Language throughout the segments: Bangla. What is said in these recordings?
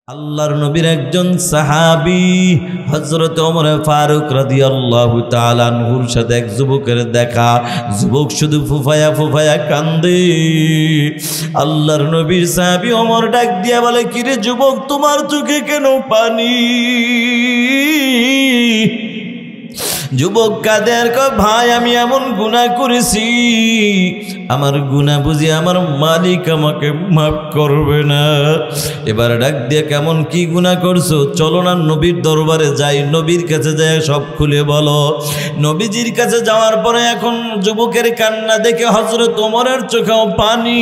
আল্লাহর নবীর একজন সাহাবী হযরত ওমর ফারুক রাদিয়াল্লাহু তাআলা আনহুর সাথে এক যুবকের দেখা। যুবক শুধু ফুফায়া ফুফায়া কান্দে। আল্লাহর নবীর সাহাবী ওমর ডাক দিয়া বলে, কিরে যুবক, তোমার চোখে কেন পানি? যুবক কাঁদে আর কয়, ভাই আমি এমন গুনাহ করেছি, আমার গুনাহ বুঝি আমার মালিক আমাকে মাফ করবে না। এবার ডাক দিয়ে, কেমন কি গুনাহ করছো? চলো না নবীর দরবারে যাই, নবীর কাছে যায় সব খুলে বলো। নবীজির কাছে যাওয়ার পরে এখন যুবকের কান্না দেখে হযরত ওমরের চোখেও পানি।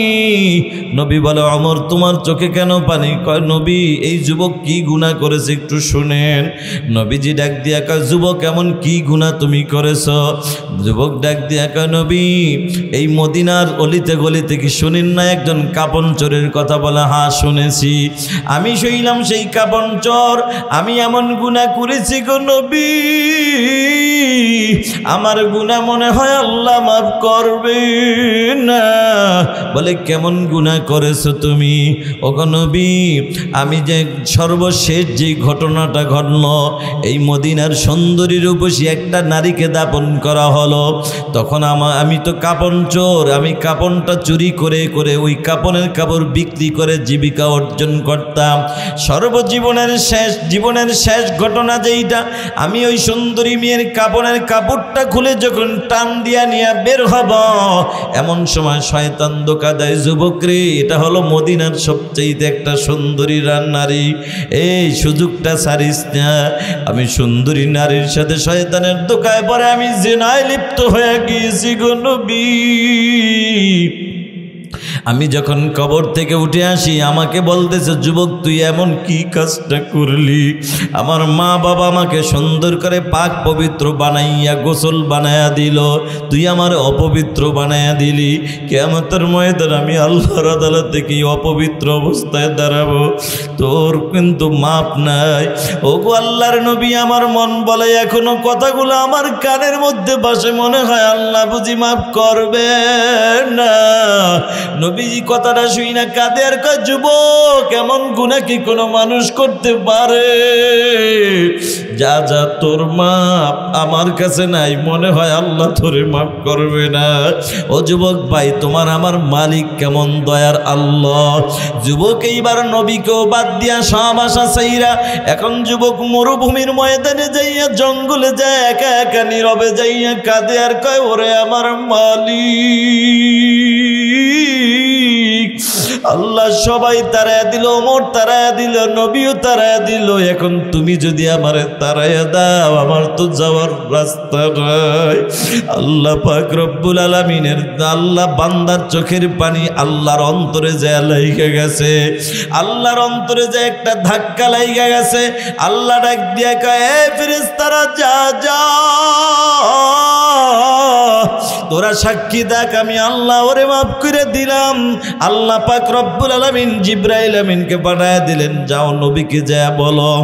নবী বলে, ওমর তোমার চোখে কেন পানি? কয়, নবী এই যুবক কি গুনাহ করেছে একটু শুনেন। নবীজি ডাক দিয়া কয়, যুবক এমন কি গুনাহ তুমি করেছ? যুবক ডাক দিয়া কয়, নবী এই মদিনার অলিতে গলিতে কি শুনেন না একজন কাপন চোরের কথা? বলে, হ্যাঁ শুনেছি। আমি শুনলাম সেই কাপন চোর, আমি এমন গুনাহ করেছি গো নবী, আমার গুনাহ মনে হয় আল্লাহ মাফ করবে না। বলে, কেমন গুনাহ করেছো তুমি? ওগো নবী, আমি যে সর্বশেষ যে ঘটনাটা ঘটলো, এই মদিনার সুন্দরী রূপসী একটা নারীকে দাপন করা হলো। তখন আমি তো কাপন চোর, আমি কাপনটা চুরি করে করে ওই কাপনের কাপড় বিক্রি করে জীবিকা অর্জন করতাম। জীবনের শেষ ঘটনা যেইটা, আমি ওই সুন্দরী মেয়ের কাপনের কাপড়টা খুলে যখন টান দিয়া নিয়ে বের হব, এমন সময় শয়তান ধোঁকা দেয়, যুবক রে এটা হলো মদিনার সবচেয়ে একটা সুন্দরী নারী, এই সুযোগটা ছাড়িস না। আমি সুন্দরী নারীর সাথে শয়তানের ধোঁকায় পরে আমি জিনায় লিপ্ত হয়ে গিয়েছি গো নবী। আমি যখন কবর থেকে উঠে আসি, আমাকে বলতেছে, যুবক তুই এমন কি কাজটা করলি? আমার মা বাবা আমাকে সুন্দর করে পাক পবিত্র বানাইয়া গোসল বানায়া দিল, তুই আমার অপবিত্র বানায়া দিলি। কিয়ামতের ময়দানে আমি আল্লাহর আদালতে কি অপবিত্র অবস্থায় দাঁড়াবো? তোর কিন্তু মাপ নাই। ওগো আল্লাহর নবী, আমার মন বলে এখনো কথাগুলো আমার কানের মধ্যে ভাসে, মনে হয় আল্লাহ বুঝি মাফ করবে না। নবীজি কথাটা শুই না কাঁদে আর কয়, যুবক এমন গুনাহ কি কোনো মানুষ করতে পারে? যা যা, তোর মাপ আমার কাছে নাই, মনে হয় আল্লাহ তোরে মাফ করবে না। ও যুবক ভাই, তোমার আমার মালিক কেমন দয়ার আল্লাহ। যুবক এইবার নবীকেও বাদ দিয়া সব আশা ছাইরা এখন যুবক মরুভূমির ময়দানে যাইয়া, জঙ্গলে যায় একা একা নীরবে যাইয়া কাঁদে আর কয়, ওরে আমার মালিক, আল্লাহ সবাই তারায়া দিল, ওমর তারায়া দিল, নবীও তারায়া দিল, এখন তুমি যদি আমারে তারায়া দাও, আমার তো যাওয়ার রাস্তা নাই। আল্লাহ পাক রব্বুল আলামিনের আল্লাহ বান্দার চোখের পানি আল্লাহর অন্তরে যায় লাইগা গেছে, আল্লাহর অন্তরে যায় একটা ধাক্কা লাইগা গেছে। আল্লাহ ডাক দিয়া কয়, এ ফেরেশতারা যা যা, তোরা সাক্ষী দেখ আমি আল্লাহ ওরে মাফ করে দিলাম। আল্লাহ পাক রব্বুল আলামিন জিবরাইল আমিনকে পাঠায় দিলেন, যাও নবীকে যা বলো।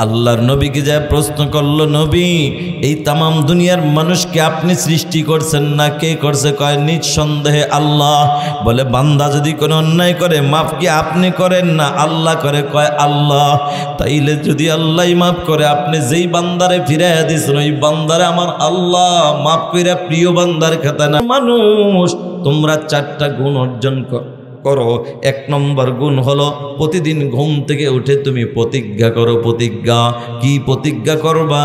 আল্লাহর নবীকে যা প্রশ্ন করলো, নবী এই তামাম দুনিয়ার মানুষকে আপনি সৃষ্টি করছেন না কে করছে? কয়, নিঃসন্দেহে আল্লাহ। বলে, বান্দা যদি কোনো অন্যায় করে মাফ কি আপনি করেন না আল্লাহ করে? কয়, আল্লাহ। তাইলে যদি আল্লাহ মাফ করে, আপনি যেই বান্দারে ফিরাইয়া দিয়েছেন ওই বান্দারে আমার আল্লাহ মাফ কইরা প্রিয় বান্দার খাতা না। মানুষ তোমরা 4টা গুণ অর্জন করো। 1 নম্বর গুণ হলো প্রতিদিন ঘুম থেকে উঠে তুমি প্রতিজ্ঞা করো। প্রতিজ্ঞা কি প্রতিজ্ঞা করবা?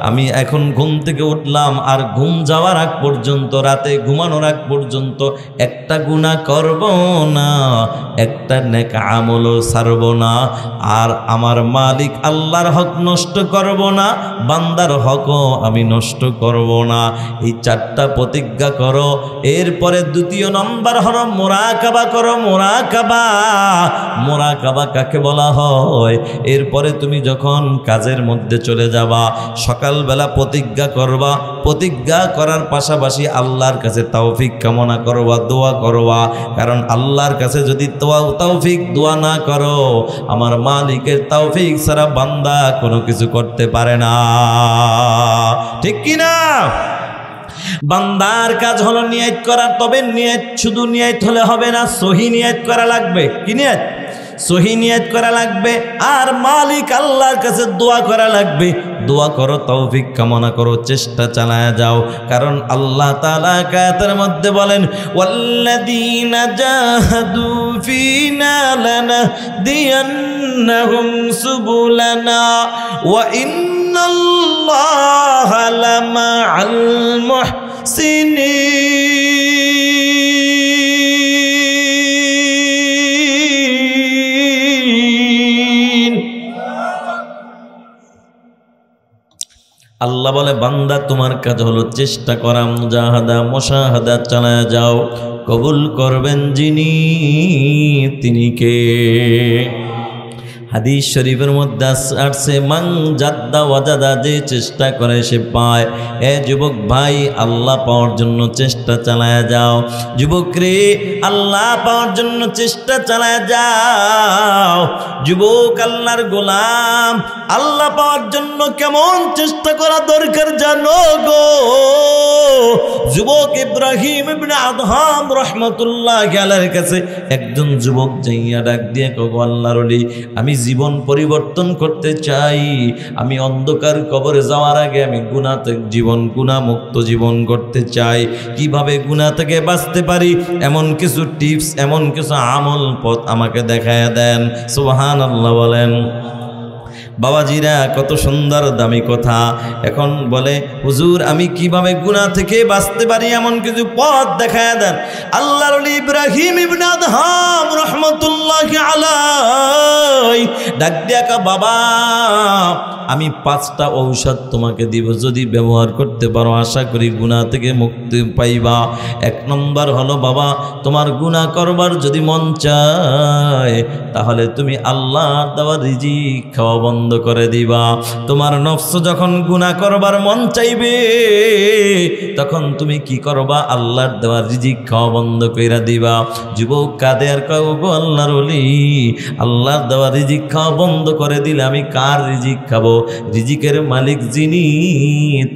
আমি এখন ঘুম থেকে উঠলাম আর ঘুম যাওয়ার আগ পর্যন্ত, রাতে ঘুমানোর আগ পর্যন্ত একটা গুনাহ করব না, একটা নেক আমলও ছাড়ব না, আর আমার মালিক আল্লাহর হক নষ্ট করব না, বান্দার হকও আমি নষ্ট করব না। এই 4টা প্রতিজ্ঞা করো। এরপরে 2 নম্বর হলো মুরাকাবা করো। মুরাকাবা কাকে বলা হয়? এরপরে তুমি যখন কাজের মধ্যে চলে যাবা, সকালবেলা প্রতিজ্ঞা করবা, প্রতিজ্ঞা করার পাশাপাশি আল্লাহর কাছে তৌফিক কামনা করবা, দোয়া করবা। কারণ আল্লাহর কাছে যদি তৌফিক দোয়া না করো, আমার মালিকের তৌফিক ছাড়া বান্দা কোনো কিছু করতে পারে না, ঠিক কি না? বান্দার কাজ হলো নিয়ত করা, তবে নিয়ত শুধু নিয়ত হলে হবে না, সহি নিয়ত করা লাগবে। কি নিয়ত? সহি নিয়ত করা লাগবে, আর মালিক আল্লাহর কাছে দোয়া করা লাগবে। দোয়া করো, তৌফিক কামনা করো, চেষ্টা চালায় যাও। কারণ আল্লাহ তাআলা আয়াতের মধ্যে বলেন, ওয়াল্লাযীনা জাহাদু ফীনা লানাহদিয়ান্নাহুম সুবুলানা ওয়া ইন্নাল্লাহা লামাআল মুহসিনিন। আল্লাহ বলে, বান্দা তোমার কাজ হলো চেষ্টা করা, মুজাহাদা মুশাহাদা চালায়া যাও। কবুল করবেন যিনি, তিনি কে? হাদিস শরীফের মধ্যে আসছে, মান জাদ্দা ওয়াজাদা, যে চেষ্টা করে সে পায়। এ যুবক ভাই, আল্লাহ পাওয়ার জন্য চেষ্টা চালায়া যাও। যুবক রে, আল্লাহ পাওয়ার জন্য চেষ্টা চালায়া যাও। যুবক, আল্লাহর গোলাম, আল্লাহ পাওয়ার জন্য কেমন চেষ্টা করা দরকার জানো গো? যুবক ইব্রাহিম ইবনে আদহাম রাহমাতুল্লাহি আলাইহির কাছে একজন যুবক যাইয়া ডাক দিয়ে কগো আল্লাহর ওলি, আমি জীবন পরিবর্তন করতে চাই। আমি অন্ধকার কবরে যাওয়ার আগে আমি গুনাহমুক্ত জীবন করতে চাই। কিভাবে গুনাহ থেকে বাঁচতে পারি এমন কিছু টিপস, এমন কিছু আমল পথ আমাকে দেখায় দেন। সুবহানাল্লাহ বলেন। বাবাজিরা, কত সুন্দর দামি কথা। এখন বলে, হুজুর আমি কিভাবে গুনাহ থেকে বাঁচতে পারি এমন কিছু পথ দেখায় দেন। আল্লাহর ওলি ইব্রাহিম ইবনে আদহাম রাহমাতুল্লাহি আলাইহি ডাক দিয়া কয়, বাবা আমি 5টা ঔষধ তোমাকে দিব, যদি ব্যবহার করতে পারো আশা করি গুনাহ থেকে মুক্তি পাইবা। 1 নম্বর হলো, বাবা তোমার গুনাহ করবার যদি মন চায় তাহলে তুমি আল্লাহর দেওয়া রিজিক খাওয়া বন্ধ করে দিবা। তোমার নফস যখন গুনাহ করবার মন চাইবে তখন তুমি কি করবা? আল্লাহর দেওয়া রিজিক খাওয়া বন্ধ কইরা দিবা। যুবক কাঁদে আর কয়, ওগো আল্লাহর ওলি, আল্লাহর দেওয়া রিজিক খাওয়া বন্ধ করে দিলে আমি কার রিজিক খাবো? রিজিকের মালিক যিনি,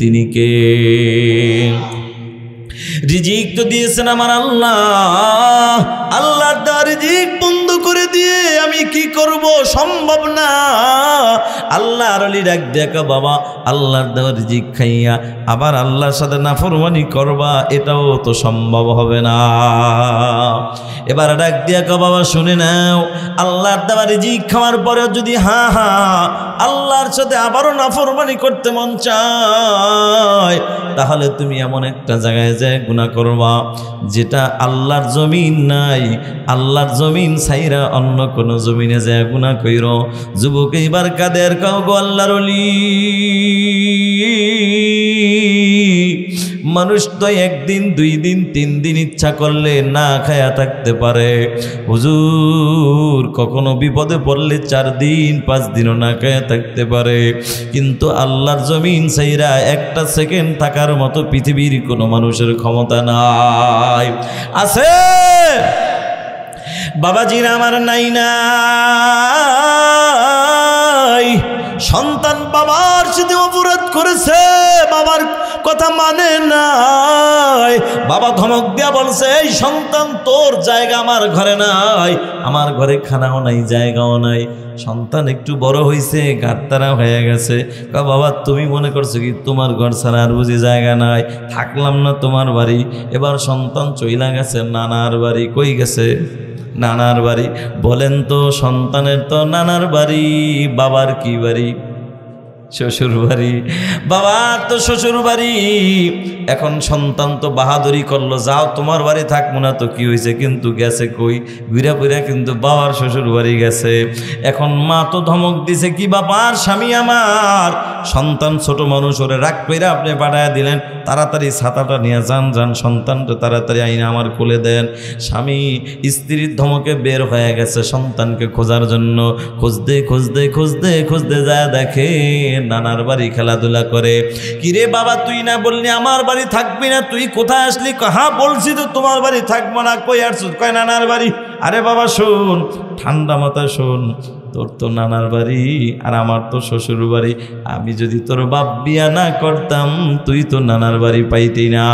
তিনি কে? রিজিক তো দিয়েছেন আমার আল্লাহ। আল্লাহর দেওয়া রিজিক বন্ধ করে দিয়ে আমি কি করব? সম্ভব না। আল্লাহর ওলি ডাক দেখা, বাবা আল্লাহর দেওয়া রিজিক খাইয়া আবার আল্লাহর সাথে নাফরমানি করবা, এটাও তো সম্ভব হবে না। এবার ডাক দিয়া কও, বাবা শুনে নাও, আল্লাহর দেওয়া রিজিক খাওয়ার পরেও যদি আল্লাহর সাথে আবারও নাফরমানি করতে মন চায় তাহলে তুমি এমন একটা জায়গায় যায় গুনাহ করবা যেটা আল্লাহর জমিন নাই। আল্লাহর জমিন ছাইরা অন্য কোনো জমিনে যায় গুনাহ কইরো। যুবক এবার কাদের কও, গো আল্লাহর ওলি, মানুষ তো 1 দিন 2 দিন 3 দিন ইচ্ছা করলে না খায়া থাকতে পারে। হুজুর কখনো বিপদে পড়লে 4 দিন 5 দিনও না খায়া থাকতে পারে, কিন্তু আল্লাহর জমিন ছাইরা 1টা সেকেন্ড থাকার মতো পৃথিবীর কোনো মানুষের ক্ষমতা নাই। আছে বাবাজিরা আমার? নাই নাই। সন্তান বাবার সাথে অপরাধ করেছে, বাবার কথা মানে নাই। বাবা ধমক দিয়া বলছে, এই সন্তান তোর জায়গা আমার ঘরে নাই, আমার ঘরে খানাও নাই, জায়গাও নাই। সন্তান একটু বড় হয়েছে, গাঁটতারা হয়ে গেছে। বাবা তুমি মনে করছো কি তোমার ঘর ছাড়া আর বুঝি জায়গা নাই? থাকলাম না তোমার বাড়ি। এবার সন্তান চইলা গেছে নানার বাড়ি। কই গেছে? নানার বাড়ি। বলেন তো, সন্তানের তো নানার বাড়ি, বাবার কি বাড়ি? শ্বশুর বাড়ি। বাবার তো শ্বশুর বাড়ি। এখন সন্তান তো বাহাদুরি করলো, যাও তোমার বাড়ি থাকবো না তো কি হয়েছে, কিন্তু গেছে কই? ঘুরা ঘুরা কিন্তু বাবার শ্বশুর বাড়ি গেছে। এখন মা তো ধমক দিছে, কি বাবার স্বামী আমার। সন্তান ছোট মানুষ, ওরে রাগ কইরা আপনি পাঠায় দিলেন, তাড়াতাড়ি ছাতাটা নিয়ে যান, সন্তানটা তাড়াতাড়ি আইনা আমার কোলে দেন। স্বামী স্ত্রীর ধমকে বের হয়ে গেছে সন্তানকে খোঁজার জন্য। খুঁজতে খুঁজতে খুঁজতে খুঁজতে যায় দেখে নানার বাড়ি খেলাধুলা করে। কিরে বাবা, তুই না বললি আমার বাড়ি থাকবি না, তুই কোথায় আসলি? হ্যাঁ বলছি তো তোমার বাড়ি থাকবো না। কই আসছিস? কয় নানার বাড়ি। আরে বাবা শোন, ঠান্ডা মাথা শোন, তোর তো নানার বাড়ি আর আমার তো শ্বশুর বাড়ি। আমি যদি তোর বাপ বিয়া না করতাম তুই তো নানার বাড়ি পাইতি না।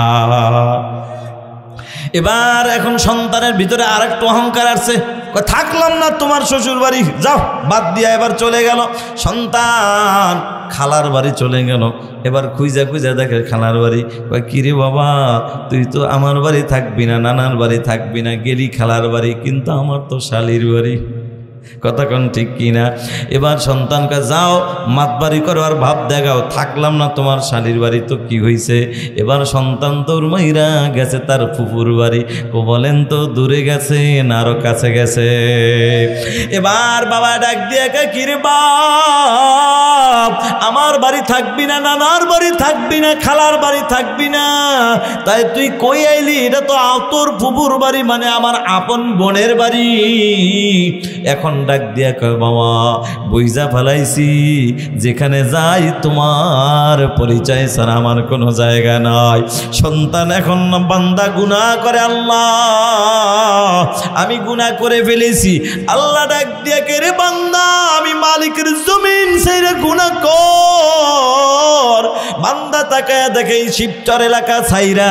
এবার এখন সন্তানের ভিতরে আরেকটা অহংকার আসছে। থাকলাম না তোমার শ্বশুর বাড়ি, যাও বাদ দিয়া এবার চলে গেল। সন্তান খালার বাড়ি চলে গেল, এবার খুঁজা খুঁজা দেখে খালার বাড়ি। কয় কিরে বাবা, তুই তো আমার বাড়ি থাকবি না, নানার বাড়ি থাকবি না, গেলি খালার বাড়ি, কিন্তু আমার তো শালির বাড়ি। কথা কোন ঠিক কিনা? এবার সন্তানকে যাও মাতবাড়ি করো আর ভাব দেখাও, থাকলাম না তোমার শালির বাড়ি, তো কি হয়েছে? এবার সন্তান তোর মাইরা গেছে তার ফুফুর বাড়ি। বলেন তো দূরে গেছে না আরো কাছে গেছে? এবার বাবা ডাক দিয়ে কিরে বাপ, আমার বাড়ি থাকবি না, নানার বাড়ি থাকবি না, খালার বাড়ি থাকবি না, তাই তুই কই আইলি? এটা তো তোর ফুফুর বাড়ি, মানে আমার আপন বোনের বাড়ি। এখন ডাক দিয়া কয় বাবা বুঝা ফেলাইছি, যেখানে যাই তোমার পরিচয় ছাড়া আমার কোনো জায়গা নাই। সন্তান এখন বান্দা গুনাহ করে, আল্লাহ আমি গুনাহ করে ফেলেছি। আল্লাহ ডাক দিয়া কে রে বান্দা, আমি মালিকের জমিন ছেড়ে গুনাহ কর। বান্দা তাকায় দেখে শিবচর এলাকা ছাইরা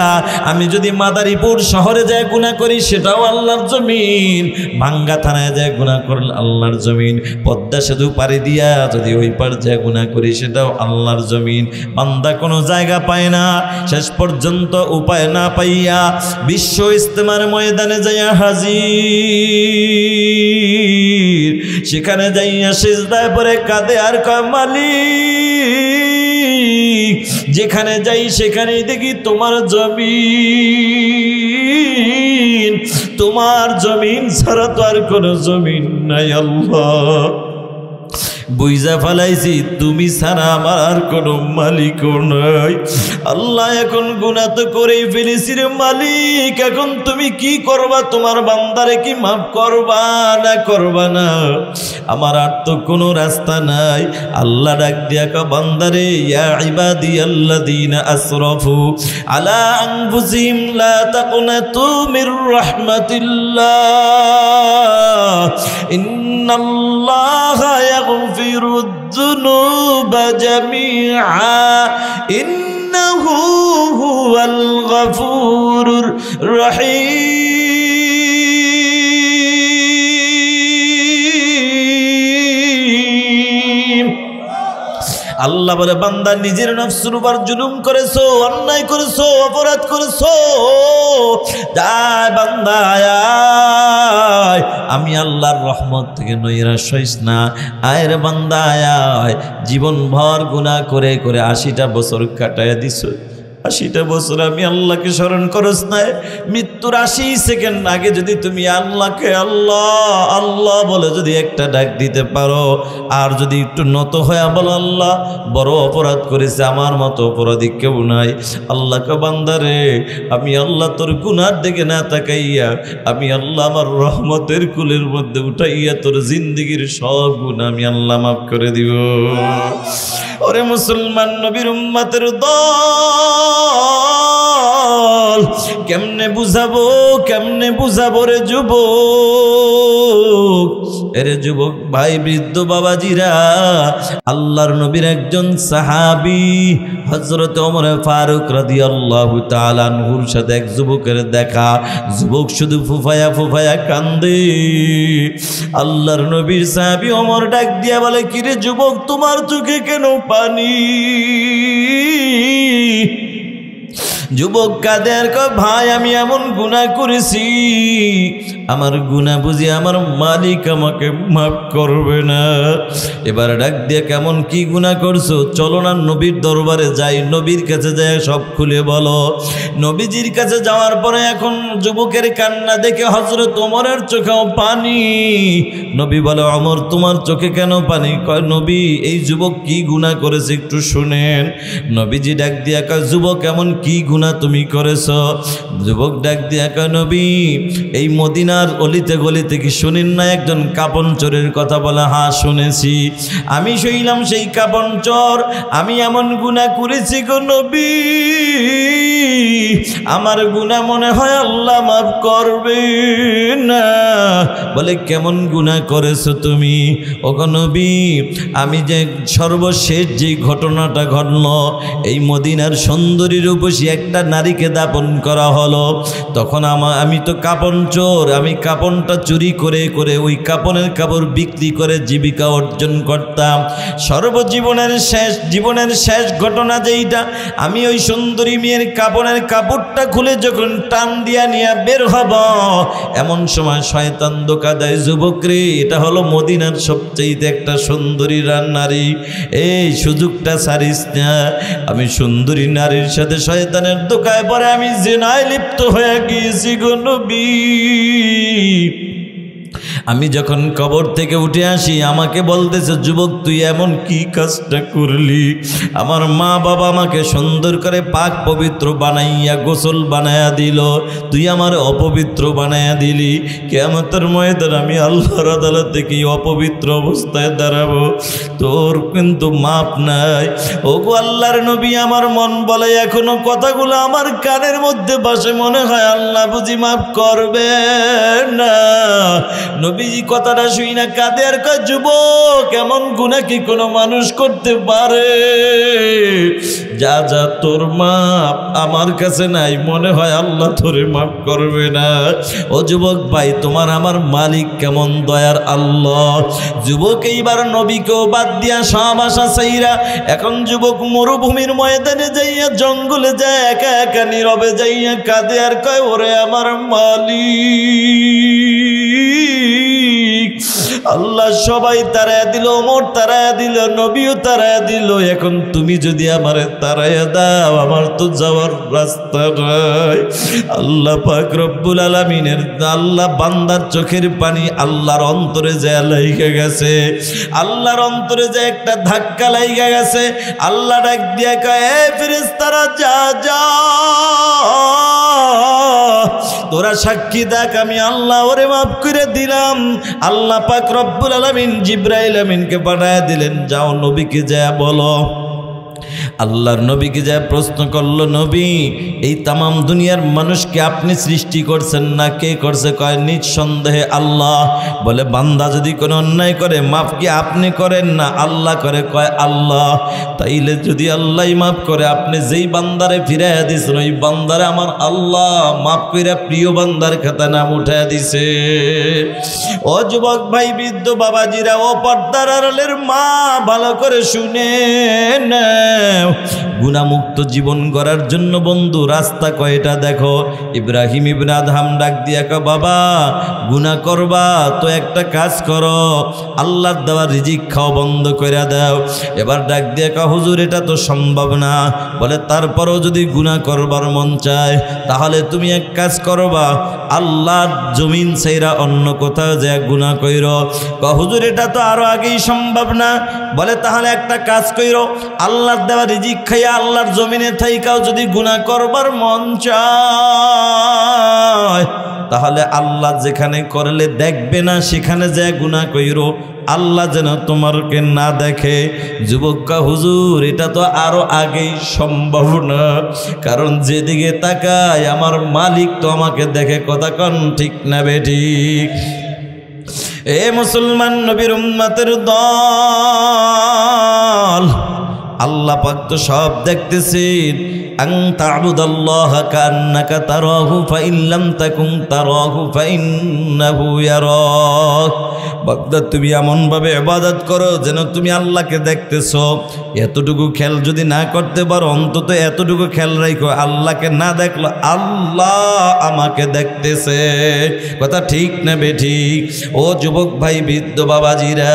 আমি যদি মাদারীপুর শহরে যায় গুনাহ করি সেটাও আল্লাহর জমিন, ভাঙ্গা থানায় যায় গুনাহ করলে আল্লাহর জমিন, পদ্মা সেতু পাড়ি দিয়া যদি ওই পার যায় গুনাহ করি সেটাও আল্লাহর জমিন। বান্দা কোনো জায়গা পায় না, শেষ পর্যন্ত উপায় না পাইয়া বিশ্ব ইজতেমার ময়দানে যাইয়া হাজির। সেখানে যাইয়া সিজদায় পড়ে কাঁদে আর কয় মালিক, যেখানে যাই সেখানেই দেখি তোমার জমিন, তোমার জমিন ছাড়া তো আর কোনো জমিন নাই। আল্লাহ বুঝা ফেলাইছি তুমি ছাড়া আমার আর কোনো মালিকও নাই। আল্লাহ এখন গুনাহ তো করেই ফেলেছি রে মালিক, এখন তুমি কি করবা? তোমার বান্দারে কি মাফ করবা না করবা না? আমার আর তো কোনো রাস্তা নাই। আল্লাহ ডাক দিয়া কা বান্দারে, ইয়া ইবাদিয়াল্লাযীনা আসরাফু আলা আনফুসিহিম লা তাকুনাতু মির রাহমাতিল্লাহ, ইন্নাল্লাহা ইয়াগফিরুদ যুনুবা জামিআ, ইন্নাহু হুয়াল গফুরুর রহিম। আল্লাহ বলে বান্দা নিজের নফসের উপর জুলুম করেছো, অন্যায় করেছো, অপরাধ করেছো, যায় বান্দা আয়, আমি আল্লাহর রহমত থেকে নৈরাশ হইস না। আয়ের বান্দা আয়, জীবন ভর গুনাহ করে করে 80টা বছর কাটাইয়া দিছো, 80টা বছর আমি আল্লাহকে স্মরণ করস না। মৃত্যুর 80 সেকেন্ড আগে যদি তুমি আল্লাহকে আল্লাহ আল্লাহ বলে যদি একটা ডাক দিতে পারো, আর যদি একটু নত হয়ে বলো আল্লাহ বড় অপরাধ করেছে, আমার মতো অপরাধী কেউ নাই, আল্লাহকে বান্দারে আমি আল্লাহ তোর গুনার দিকে না তাকাইয়া আমি আল্লাহ আমার রহমতের কুলের মধ্যে উঠাইয়া তোর জিন্দিগির সব গুনাহ আমি আল্লাহ মাফ করে দিব। ওরে মুসলমান নবীর উম্মতের দল, কেমনে বুঝাবো রে যুবক, এরে যুবক ভাই বৃদ্ধ বাবাজিরা, আল্লাহর নবীর একজন সাহাবী হযরত ওমর ফারুক রাদিয়াল্লাহু তাআলা আনহুর সাথে এক যুবকের দেখা। যুবক শুধু ফুফায়া ফুফায়া কান্দে। আল্লাহর নবীর সাহাবী ওমর ডাক দিয়া বলে, কিরে যুবক তোমার চোখে কেন পানি? যুবক কাঁদে আর কয়, ভাই আমি এমন গুনাহ করেছি, আমার গুনাহ বুঝি আমার মালিক আমাকে মাফ করবে না। এবার ডাক দিয়ে কেমন কি গুনাহ করছো? চলো না নবীর দরবারে যাই, নবীর কাছে যায় সব খুলে বলো। নবীজির কাছে যাওয়ার পরে এখন যুবকের কান্না দেখে হযরত ওমরের চোখেও পানি। নবী বলে, ওমর তোমার চোখে কেন পানি? কয় নবী এই যুবক কি গুনাহ করেছে একটু শুনেন। নবীজি ডাক দিয়া কয়, যুবক এমন কি গুনাহ তুমি করেছ? যুবক ডাক দিয়া কয়, নবী এই মদিনার অলিতে গলিতে কি শুনেন না একজন কাপন চোরের কথা? বলে, হ্যাঁ শুনেছি। আমি শুনলাম সেই কাপন চোর, আমি এমন গুনাহ করেছি গো নবী, আমার গুনাহ মনে হয় আল্লাহ মাফ করবে না। বলে, কেমন গুনাহ করেছো তুমি? ওগো নবী আমি যে সর্বশেষ যে ঘটনাটা ঘটলো, এই মদিনার সুন্দরীর উপসী একটা নারীকে দাপন করা হলো, তখন আমি তো কাপন চোর, আমি আমি কাপড়টা চুরি করে করে ওই কাপড়ের কাপড় বিক্রি করে জীবিকা অর্জন করতাম। জীবনের শেষ ঘটনা যেইটা, আমি ওই সুন্দরী মেয়ের কাপড়ের কাপড়টা খুলে যখন টান দিয়া নিয়ে বের হব, এমন সময় শয়তান ধোঁকা দেয়, যুবক রে এটা হলো মদিনার সবচেয়ে একটা সুন্দরী নারী, এই সুযোগটা ছাড়িস না। আমি সুন্দরী নারীর সাথে শয়তানের ধোঁকায় পরে আমি জিনায় লিপ্ত হয়ে গিয়েছি গো নবী। আমি যখন কবর থেকে উঠে আসি আমাকে বলতেছে, যুবক তুই এমন কি কাজটা করলি? আমার মা বাবা আমাকে সুন্দর করে পাক পবিত্র বানাইয়া গোসল বানায়া দিল, তুই আমার অপবিত্র বানায়া দিলি। কিয়ামতের ময়দানে আমি আল্লাহর আদালতে কি অপবিত্র অবস্থায় দাঁড়াবো? তোর কিন্তু মাপ নাই। ওগো আল্লাহর নবী, আমার মন বলে এখনো কথাগুলো আমার কানের মধ্যে বাসে, মনে হয় আল্লাহ বুঝি মাফ করবে না। নবীজি কথাটা শুই না কাঁদে আর কয়, যুবক এমন গুনাহ কি কোনো মানুষ করতে পারে? যা যা তোর মাপ আমার কাছে নাই, মনে হয় আল্লাহ তোরে মাফ করবে না। ও যুবক ভাই, তোমার আমার মালিক কেমন দয়ার আল্লাহ। যুবক এইবার নবীকেও বাদ দিয়া সব আশা ছাইরা এখন যুবক মরুভূমির ময়দানে যাইয়া, জঙ্গলে যায় একা একা নীরবে যাইয়া কাঁদে আর কয়, ওরে আমার মালিক, আল্লাহ সবাই তারায়া দিল, ওমর তারায়া দিল, নবীও তারায়া দিল, এখন তুমি যদি আমারে তারায়া দাও আমার তো যাওয়ার রাস্তা নাই। আল্লাহ পাক রব্বুল আলামিনের আল্লাহ বান্দার চোখের পানি আল্লাহর অন্তরে যায় লাইগা গেছে, আল্লাহর অন্তরে যায় একটা ধাক্কা লাইগা গেছে। আল্লাহ ডাক দিয়া কয়, এ ফেরেশতারা যা যা, তোরা সাক্ষী দেখ আমি আল্লাহ ওরে মাফ করে দিলাম। আল্লাহ পাক রব্বুল আলামিন জিবরাইল আমিনকে পাঠায় দিলেন, যাও নবীকে যা বলো। আল্লাহর নবীকে যা প্রশ্ন করলো, নবী এই তামাম দুনিয়ার মানুষকে আপনি সৃষ্টি করছেন না কে করছে? কয় নিঃসন্দেহে আল্লাহ। বলে বান্দা যদি কোনো অন্যায় করে মাফ কি আপনি করেন না আল্লাহ করে? কয় আল্লাহ। তাইলে যদি আল্লাহ মাফ করে, আপনি যেই বান্দারে ফিরাইয়া দিয়েছেন ওই বান্দারে আমার আল্লাহ মাফ কইরা প্রিয় বান্দার খাতা নাম উঠাইয়া দিছে। ও যুবক ভাই, বৃদ্ধ বাবাজিরা, ও পর্দার আড়ালের মা, ভালো করে শুনেন, গুনাহমুক্ত জীবন গড়ার জন্য বন্ধু রাস্তা কয়টা দেখো। ইব্রাহিম ইবনে আদহাম ডাক দিয়া কয়, বাবা গুনাহ করবা তো একটা কাজ করো, আল্লাহর দেওয়া রিজিক খাও বন্ধ করে দাও। এবার ডাক দিয়া কয়, হুজুর এটা তো সম্ভব না। বলে তারপরও যদি গুনাহ করবার মন চায় তাহলে তুমি এক কাজ করবা, আল্লাহর জমিন ছাইরা অন্য কোথাও যে গুনাহ কইরো। কয় হুজুর এটা তো আরো আগেই সম্ভব না। বলে তাহলে একটা কাজ কইরো, আল্লাহর দেওয়া রিজিক খাইয়া আল্লাহর জমিনে থাইকাও যদি গুনাহ করবার মন চায় তাহলে আল্লাহ যেখানে করলে দেখবে না সেখানে যে গুনাহ কইরো, আল্লাহ যেন তোমারকে না দেখে। যুবক হুজুর এটা তো আরো আগেই সম্ভব না, কারণ যেদিকে তাকায় আমার মালিক তো আমাকে দেখে। কথা কন ঠিক না বেঠিক? এ মুসলমান নবীর উম্মতের দল, আল্লাহ পাক তো সব দেখতেছেন। আন তা'বুদাল্লাহা কান্নাকা তারাহু ফাইন লাম তাকুন তারাহু ফাইন্নাহু ইয়ারাক। বান্দা তুমি এমনভাবে ইবাদত করো যেন তুমি আল্লাহকে দেখতেছো। এতটুকু খেয়াল যদি না করতে পারো, অন্তত এতটুকু খেয়াল রাখো, আল্লাহকে না দেখলো আল্লাহ আমাকে দেখতেছে। কথা ঠিক না বেঠিক? ও যুবক ভাই, বৃদ্ধ বাবাজিরা,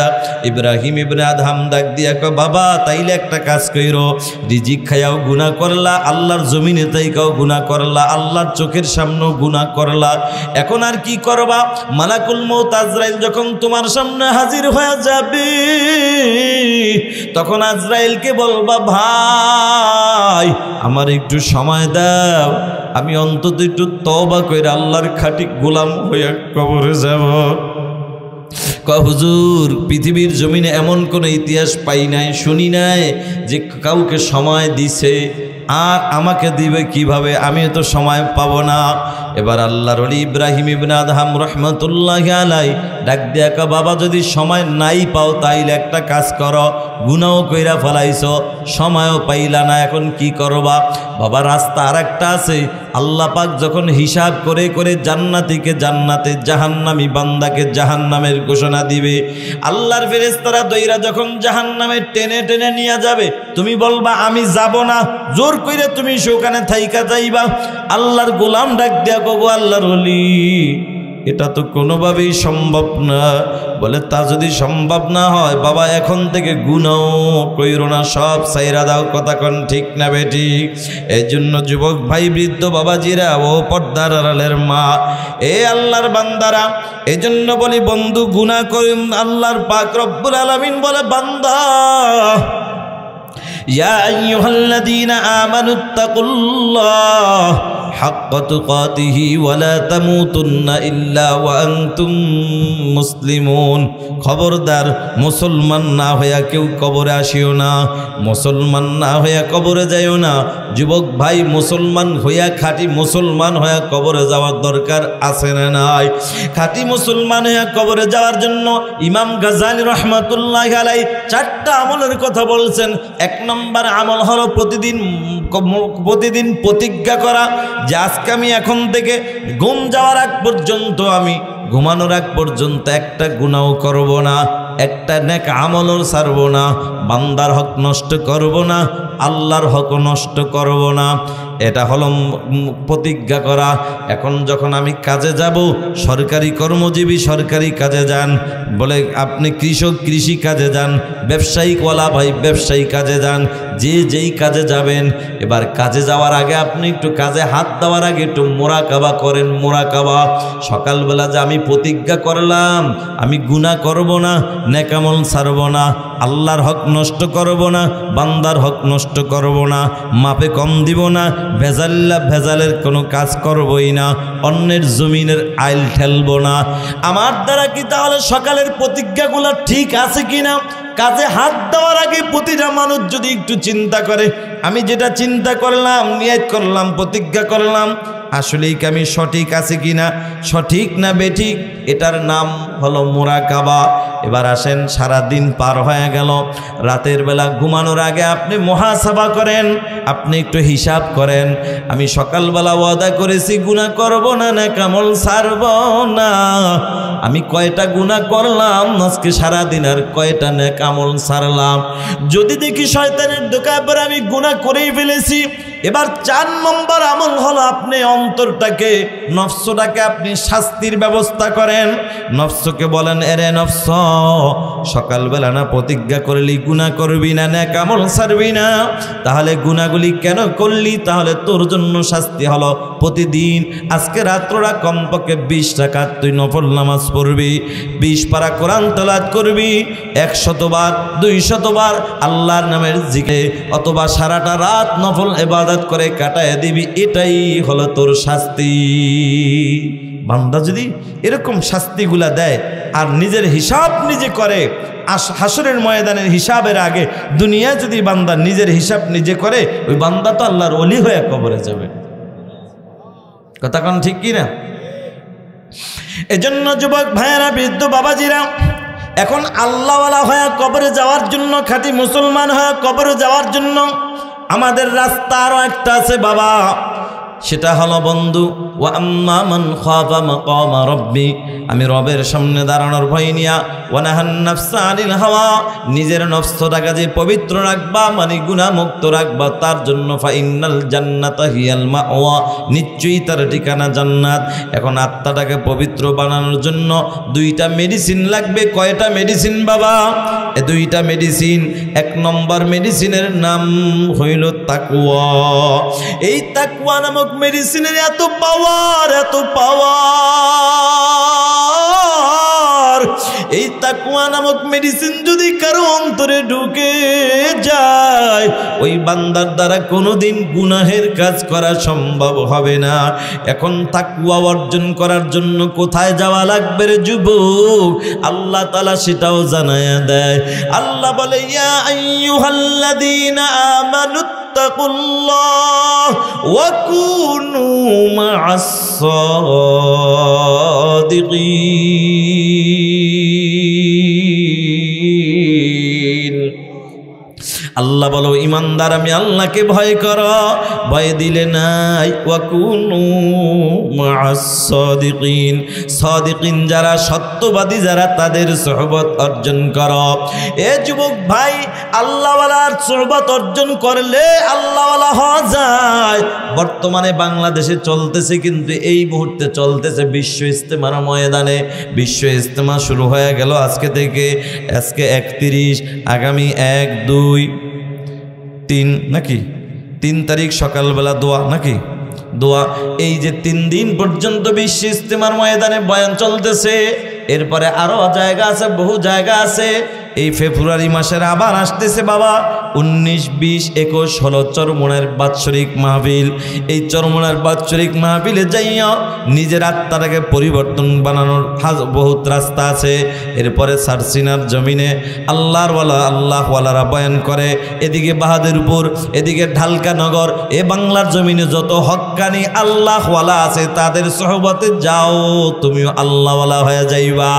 ইব্রাহিম ইবনে আদহাম ডাক দিয়া কয়, বাবা তাইলে একটা কাজ কইরো, রিজিক খায়াও গুনাহ করলা, আল্লাহর জমিনে তাইকাও গুনাহ করলা, আল্লাহর চোখের সামনেও গুনাহ করলা, এখন আর কি করবা? মালাকুল মউত আজরাইল যখন তোমার সামনে হাজির হয়ে যাবে তখন আজরাইলকে বলবা, ভাই আমার একটু সময় দাও, আমি অন্তত একটু তওবা কইরা আল্লাহর খাঁটি গোলাম হইয়া কবরে যাব। হুজুর পৃথিবীর জমিনে এমন কোন ইতিহাস পাই নাই, শুনি নাই যে কাউকে সময় দিছে, আর আমাকে দিবে কিভাবে? আমি তো সময় পাবো না। এবার আল্লাহর ওলি ইব্রাহিম ইবনে আদহাম রহমাতুল্লাহি আলাইহি ডাক দিয়া কয়, বাবা যদি সময় নাই পাও তাইলে একটা কাজ করো, গুনাহ কইরা ফেলাইছো, সময়ও পাইলা না, এখন কি করবা? বাবা রাস্তা আর একটা আছে, আল্লাহ পাক যখন হিসাব করে করে জান্নাতীকে জান্নাতে, জাহান্নামী বান্দাকে জাহান্নামের ঘোষণা দিবে, আল্লাহর ফেরেশতারা দইরা যখন জাহান্নামে টেনে টেনে নিয়ে যাবে, তুমি বলবা আমি যাব না, জোর কইরে তুমি সেখানে থাইকা যাইবা। আল্লাহর গোলাম ডাক দিয়া কগো আল্লাহর ওলি, এটা তো কোনোভাবেই সম্ভব না। বলে তা যদি সম্ভব না হয় বাবা এখন থেকে গুনাও কইরো না, সব সাইরা দাও। কথা কোন ঠিক না বেঠিক? এই জন্য যুবক ভাই, বৃদ্ধ বাবাজিরা, ও পর্দার আড়ালের মা, এ আল্লাহর বান্দারা, এই জন্য বলি বন্ধু গুনাহ করিম। আল্লাহর পাক রব্বুল আলামিন বলে বান্দা, ইয়া আইয়ুহাল্লাযীনা আমানুত্তাকুল্লাহ হাক্কা তুকাতিহি ওয়া লা তামুতুন্না ইল্লা ওয়া আনতুম মুসলিমুন। খবরদার, মুসলমান না হইয়া কেউ কবরে আসিও না, মুসলমান না হইয়া কবরে যাইও না। যুবক ভাই, মুসলমান হইয়া, খাঁটি মুসলমান হইয়া কবরে যাওয়ার দরকার আছে না নাই? খাঁটি মুসলমান হইয়া কবরে যাওয়ার জন্য ইমাম গাজ্জালী রহমাতুল্লাহি আলাইহি 4টা আমলের কথা বলছেন। 1 নম্বর আমল হলো প্রতিদিন প্রতিজ্ঞা করা যে আজকে আমি এখন থেকে ঘুম যাওয়ার আগ পর্যন্ত, আমি ঘুমানোর আগ পর্যন্ত একটা গুনাহও করব না, একটা নেক আমলও ছাড়ব না, বান্দার হক নষ্ট করব না, আল্লাহর হক নষ্ট করব না। এটা হলো প্রতিজ্ঞা করা। এখন যখন আমি কাজে যাব, সরকারি কর্মজীবী সরকারি কাজে যান, বলে আপনি কৃষক কৃষি কাজে যান, ব্যবসায়িকওয়ালা ভাই ব্যবসায়ী কাজে যান, যে যেই কাজে যাবেন, এবার কাজে যাওয়ার আগে আপনি একটু কাজে হাত দেওয়ার আগে একটু মোরাকাবা করেন। মোরাকাবা, সকালবেলা যে আমি প্রতিজ্ঞা করলাম আমি গুনাহ করব না, নেক আমল ছাড়ব না, আল্লাহর হক নষ্ট করব না, বান্দার হক নষ্ট করব না, মাপে কম দিব না, ভেজালের কোনো কাজ করবই না, অন্যের জমিনের আইল ঠেলবো না। আমার দ্বারা কি তাহলে সকালের প্রতিজ্ঞাগুলো ঠিক আছে কিনা? কাজে হাত দেওয়ার আগে প্রতিটা মানুষ যদি একটু চিন্তা করে, আমি যেটা চিন্তা করলাম, নিয়ত করলাম, প্রতিজ্ঞা করলাম, আসলেই কি আমি সঠিক আছে কিনা, সঠিক না বেঠিক, এটার নাম হলো মুরাকাবা। এবার আসেন, সারা দিন পার হয়ে গেল, রাতের বেলা ঘুমানোর আগে আপনি মুহাসাবা করেন, আপনি একটু হিসাব করেন, আমি সকালবেলা ওয়াদা করেছি গুনাহ করব না, নেক আমল ছাড়ব না, আমি কয়টা গুনাহ করলাম আজকে সারা দিন, আর কয়টা নেক আমল ছাড়লাম। যদি দেখি শয়তানের ধোঁকায় পড়ে আমি গুনাহ করেই ফেলেছি, এবার 4 নম্বর আমল হলো আপনি অন্তরটাকে, নফসটাকে আপনি শাস্তির ব্যবস্থা করেন। নফসকে বলেন, এরে নফস, সকালবেলা না প্রতিজ্ঞা করলি গুনাহ করবি না, নেক আমল ছাড়বি না, তাহলে গুনাহগুলি কেন করলি? তাহলে তোর জন্য শাস্তি হলো প্রতিদিন আজকে রাত্রটা কমপক্ষে 20 রাকাত তুই নফল নামাজ পড়বি, 20 পারা কোরআন তেলাওয়াত করবি, 100 বার 200 বার আল্লাহর নামের জিকির, অথবা সারাটা রাত নফল ইবাদত করে কাটায় দিবি। এটাই হলো তোর শাস্তি। বান্দা যদি এরকম শাস্তিগুলা দেয় আর নিজের হিসাব নিজে করে, হাসরের ময়দানের হিসাবের আগে দুনিয়া যদি বান্দা নিজের হিসাব নিজে করে, ওই বান্দা তো আল্লাহর ওলি হয়ে কবরে যাবে। কথা কোন ঠিক কি না? এজন্য যুবক ভাইয়েরা, বৃদ্ধ বাবাজিরা, এখন আল্লাহওয়ালা হয়ে কবরে যাওয়ার জন্য, খাঁটি মুসলমান হয়ে কবরে যাওয়ার জন্য আমাদের রাস্তা আরও একটা আছে বাবা, সেটা হলো বন্ধু, ওয়া আম্মা মান খাফা মাকামা রাব্বি, আমি রবের সামনে দাঁড়ানোর ভয় নিয়া, ওয়া নাহান নাফসা আনিল হাওয়া, নিজের নফসটাকে যে পবিত্র রাখবা, মানে গুনাহ মুক্ত রাখবা, তার জন্য ফা ইন্নাল জান্নাতা হিয়াল মাওয়া, নিশ্চয়ই তার ঠিকানা জান্নাত। এখন আত্মাটাকে পবিত্র বানানোর জন্য 2টা মেডিসিন লাগবে। কয়টা মেডিসিন বাবা? এই 2টা মেডিসিন। 1 নম্বর মেডিসিনের নাম হইল তাকওয়া। এই তাকওয়া নামক মেডিসিনের এত পাওয়ার, এত পাওয়ার, এই তাকওয়া নামক মেডিসিন যদি কারো অন্তরে ঢুকে যায়, ওই বান্দার দ্বারা কোনোদিন গুনাহের কাজ করা সম্ভব হবে না। এখন তাকওয়া অর্জন করার জন্য কোথায় যাওয়া লাগবে রে যুবক? আল্লাহ তাআলা সেটাও জানায়া দেয়। আল্লাহ বলে, ইয়া আইয়ুহাল্লাযীনা আমানু ইত্তাকুল্লাহ ওয়া কুনু মা'আস সাদিকিন। আল্লাহ বলো ইমানদার আমি আল্লাহকে ভয় করো, ভয় দিলে নাই ওয়াকুনু মা'আস সাদিকিন, সাদিকিন যারা সত্যবাদী যারা তাদের সোহবত অর্জন করো। এ যুবক ভাই, আল্লাহওয়ালার সোহবত অর্জন করলে আল্লাহওয়ালা হওয়া যায়। বর্তমানে বাংলাদেশে চলতেছে, কিন্তু এই মুহূর্তে চলতেছে বিশ্ব ইজতেমার ময়দানে। বিশ্ব ইজতেমা শুরু হয়ে গেল আজকে থেকে। আজকে 31, আগামী 1, 2, 3 নাকি 3 তারিখ সকালবেলা দোয়া নাকি দোয়া। এই যে 3 দিন পর্যন্ত বিশ্ব ইজতেমার ময়দানে বয়ান চলতেছে। এরপরে আরো জায়গা আছে, বহু জায়গা আছে। এই ফেব্রুয়ারি মাসের আবার আসতেছে বাবা 19, 20, 21, 16 চরমোনার বাৎসরিক মাহফিল। এই চরমোনার বাৎসরিক মাহফিলে যাইয়া নিজের আত্মাটাকে পরিবর্তন বানানোর বহুত রাস্তা আছে। এরপরে সারসিনার জমিনে আল্লাহওয়ালারা বয়ান করে। এদিকে বাহাদুরপুর, এদিকে ঢালকা নগর, এ বাংলার জমিনে যত হক্কানি আল্লাহওয়ালা আছে তাদের সোহবতে যাও, তুমিও আল্লাহওয়ালা হয়ে যাইবা।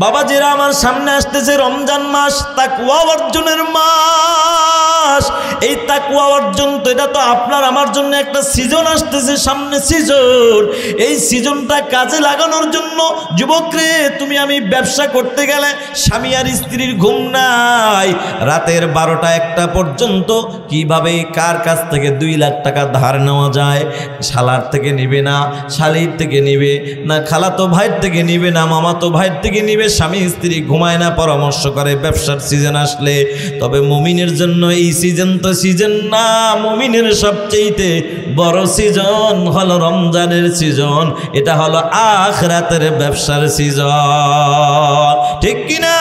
বাবাজিরা আমার, সামনে আসতেছে রমজান মাস, তাকওয়া অর্জনের মাস। এই তাকওয়া অর্জন তো এটা তো আপনার আমার জন্য একটা সিজন আসতেছে সামনে, সিজন। এই সিজনটা কাজে লাগানোর জন্য যুবকরে, তুমি আমি ব্যবসা করতে গেলে স্বামী আর স্ত্রীর ঘুম নাই। রাতের 12টা 1টা পর্যন্ত কিভাবে কার কাছ থেকে 2 লাখ টাকা ধার নেওয়া যায়। শালার থেকে নিবে না, শালির থেকে নিবে না, খালাতো ভাইয়ের থেকে নিবে না, মামাতো ভাইয়ের থেকে নিবে। স্বামী স্ত্রী ঘুমায় না, পরামর্শ করে ব্যবসার সিজন আসলে। তবে মুমিনের জন্য এই সিজন তো সিজন না, মুমিনের সবচেয়ে বড় সিজন হলো রমজানের সিজন। এটা হলো আখিরাতের ব্যবসার সিজন, ঠিক কিনা?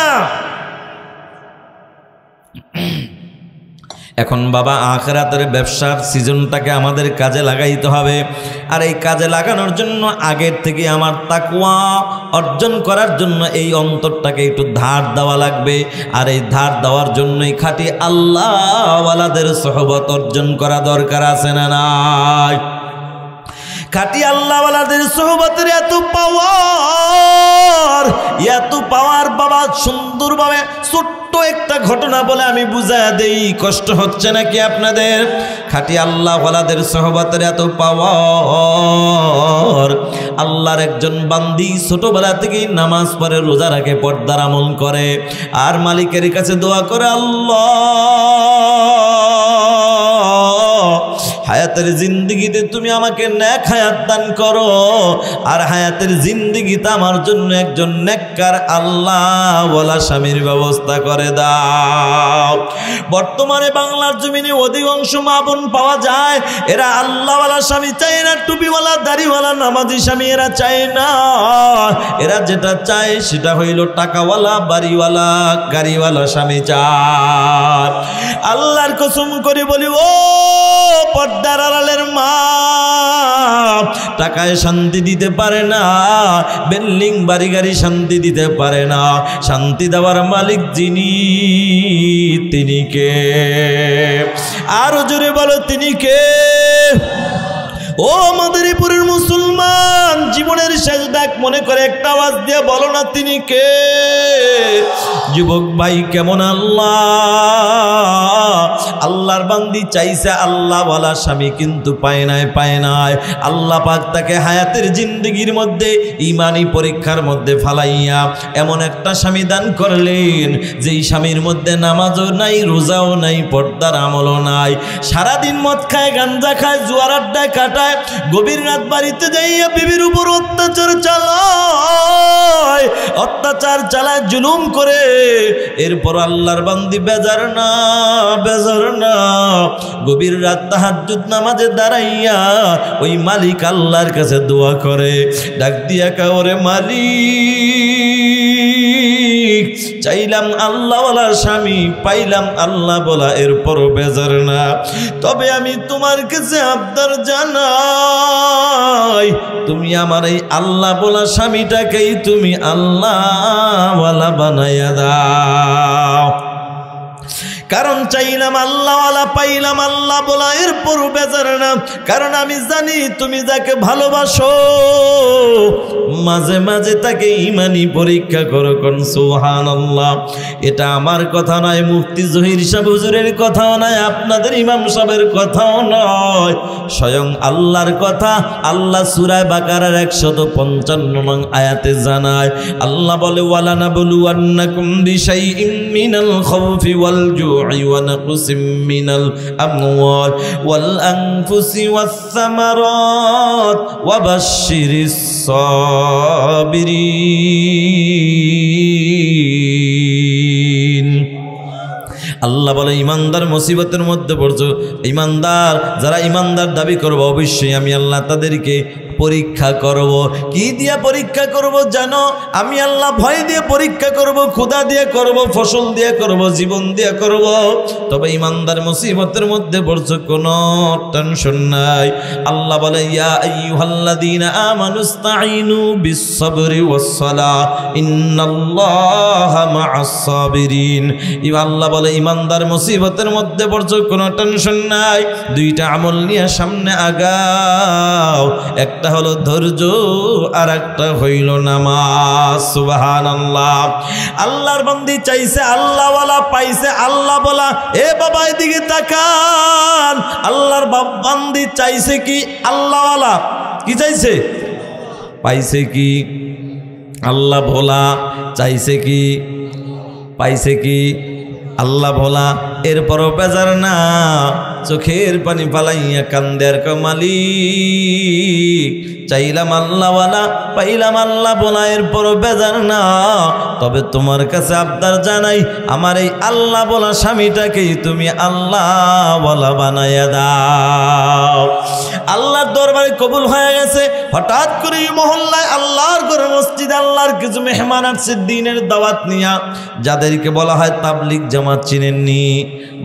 এখন বাবা আখিরাতের ব্যবসার সিজনটাকে আমাদের কাজে লাগাইতে হবে। আর এই কাজে লাগানোর জন্য আগের থেকে আমার তাকওয়া অর্জন করার জন্য এই অন্তরটাকে একটু ধার দেওয়া লাগবে। আর এই ধার দেওয়ার জন্যই খাঁটি আল্লাহওয়ালাদের সোহবত অর্জন করা দরকার আছে না নাই? খাঁটি আল্লাহওয়ালাদের সোহবতের এত পাওয়ার বাবা। সুন্দরভাবে ছোট্ট একটা ঘটনা বলে আমি বুঝায় দেই, কষ্ট হচ্ছে নাকি আপনাদের? খাঁটি আল্লাহওয়ালাদের সোহবতের এত পাওয়ার। আল্লাহর একজন বান্দি ছোটবেলা থেকেই নামাজ পড়ে, রোজা রাখে, পর্দার আমল করে, আর মালিকের কাছে দোয়া করে, আল্লাহ হায়াতের জিন্দেগিতে তুমি আমাকে নেক হায়াত দান করো, আর হায়াতের জিন্দেগিতে আমার জন্য একজন নেককার আল্লাহওয়ালা স্বামীর ব্যবস্থা করে দাও। বর্তমানে বাংলার জমিনে অধিকাংশ মা বোন পাওয়া যায়, এরা আল্লাহওয়ালা স্বামী চায় না, টুপিওয়ালা দাড়িওয়ালা নামাজি স্বামী এরা চায় না। এরা যেটা চায় সেটা হইল টাকাওয়ালা বাড়িওয়ালা গাড়িওয়ালা স্বামী চায়। আল্লাহর কসম করে বলি, ও পর্দার আড়ালের মা, টাকায় শান্তি দিতে পারে না, বিল্ডিং বাড়ি গাড়ি শান্তি দিতে পারে না। শান্তি দেওয়ার মালিক যিনি, তিনি কে? আরো জোরে বলো, তিনি কে? ও মাদারীপুরের মুসলমান, জীবনের শেষ ডাক মনে করে একটা আওয়াজ দিয়ে বলো না, তিনি কে? যুবক ভাই, কেমন আল্লাহর বান্দি চাইছে আল্লাহওয়ালা স্বামী, কিন্তু পায় নাই। আল্লাহ পাক তাকে হায়াতের জিন্দগির মধ্যে ইমানি পরীক্ষার মধ্যে ফালাইয়া এমন একটা স্বামী দান করলেন, যেই স্বামীর মধ্যে নামাজও নাই, রোজাও নাই, পর্দার আমলও নাই। সারাদিন মদ খায়, গাঞ্জা খায়, জুয়ার আড্ডায় কাটায়, গভীর রাত বাড়িতে যাইয়া বিবির উপর অত্যাচার চালায়, জুলুম করে। এরপর আল্লাহর বান্দি বেজার না, গভীর রাত তাহাজ্জুদ নামাজে দাঁড়াইয়া ওই মালিক আল্লাহর কাছে দোয়া করে, ডাক দিয়া কাওরে, মালিক চাইলাম আল্লাহওয়ালা স্বামী, পাইলাম আল্লাহ বলা, এরপরও বেজার না। তবে আমি তোমার কাছে আবদার জানাই, তুমি আমার এই আল্লাহ বলা স্বামীটাকেই তুমি আল্লাহওয়ালা বানাইয়া দাও। কারণ চাইলাম আল্লাহওয়ালা, পাইলাম আল্লাহ বলা, এরপর বেজার না। কারণ আমি জানি তুমি যাকে ভালোবাসো মাঝে মাঝে তাকে ইমানি পরীক্ষা করো। কোন সুবহানাল্লাহ। এটা আমার কথা নয়, মুফতি জহির সাহেব হুজুরের কথাও নয়, আপনাদের ইমাম সাহেবের কথাও নয়, স্বয়ং আল্লাহর কথা। আল্লাহ সূরা বাকারার 155 নং আয়াতে জানায়, আল্লাহ বলে ওয়ালা নাবলুওয়ান্নাকুম বিশাইইম মিনাল খাউফি ওয়াল জু'i ওয়া নাকসিম মিনাল আমওয়াল ওয়াল আনফুসি ওয়াস সামারাত ওয়া বাশশিরিস সাবিরিন। আল্লাহ বলে ইমানদার মুসিবতের মধ্যে পড়ছো, ইমানদার যারা ইমানদার দাবি করবো অবশ্যই আমি আল্লাহ তাদেরকে পরীক্ষা করব। কি দিয়ে পরীক্ষা করব জানো? আমি আল্লাহ ভয় দিয়ে পরীক্ষা করব, ক্ষুধা দিয়ে করব, ফসল দিয়ে করব, জীবন দিয়ে করব। তবে ইমানদার মুসিবতের মধ্যে পড়ছো, কোনো টেনশন নাই। আল্লাহ বলে ইয়া আইয়ুহাল্লাযীনা আমানুস্তাঈনু বিস-সাবরি ওয়াস-সালাহ ইন্নাল্লাহা মা'আস-সাবিরিন। আল্লাহ বলে ইমানদার মুসিবতের মধ্যে পড়ছো, কোনো টেনশন নাই, দুইটা আমল নিয়ে সামনে আগাও। একটা হলো ধৈর্য আর একটা হইল নামাজ। সুবহানাল্লাহ। আল্লাহর বান্দি চাইছে আল্লাহওয়ালা, পাইছে আল্লাহ বলা। এ বাবা এদিকে তাকান, আল্লাহর বান্দি চাইছে কি? আল্লাহওয়ালা। কি চাইছে? পাইছে কি? আল্লাহ ভোলা। চাইছে কি? পাইছে কি? আল্লাহ ভোলা। এরপরও বেজার না, চোখের পানি ফালাইয়া কান্দের মালিক চাইলাম আল্লাহওয়ালা, পাইলাম আল্লাহ বলা, এরপরও বেজার না। তবে তোমার কাছে আবদার জানাই, আমার এই আল্লাহ বলা স্বামীটাকেই তুমি আল্লাহওয়ালা বানাইয়া দাও। আল্লাহর দরবারে কবুল হয়ে গেছে। হঠাৎ করে মহল্লায় আল্লাহর ঘরে মসজিদ আল্লাহর কিছু মেহমান আসছে দ্বীনের দাওয়াত নিয়া, যাদেরকে বলা হয় তাবলিগ জামাত। চিনেননি?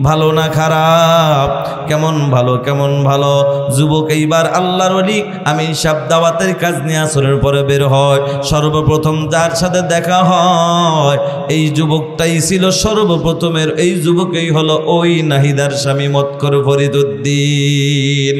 ভালো না খারাপ? কেমন ভালো, কেমন ভালো যুবক। এইবার আল্লাহর ওলি আমি সব দাওয়াতের কাজ নিয়ে আসরের পরে বের হয়। সর্বপ্রথম যার সাথে দেখা হয় এই যুবকটাই ছিল সর্বপ্রথমের। এই যুবকই হলো ওই নাহিদার স্বামী মৎকর ফরিদুদ্দিন।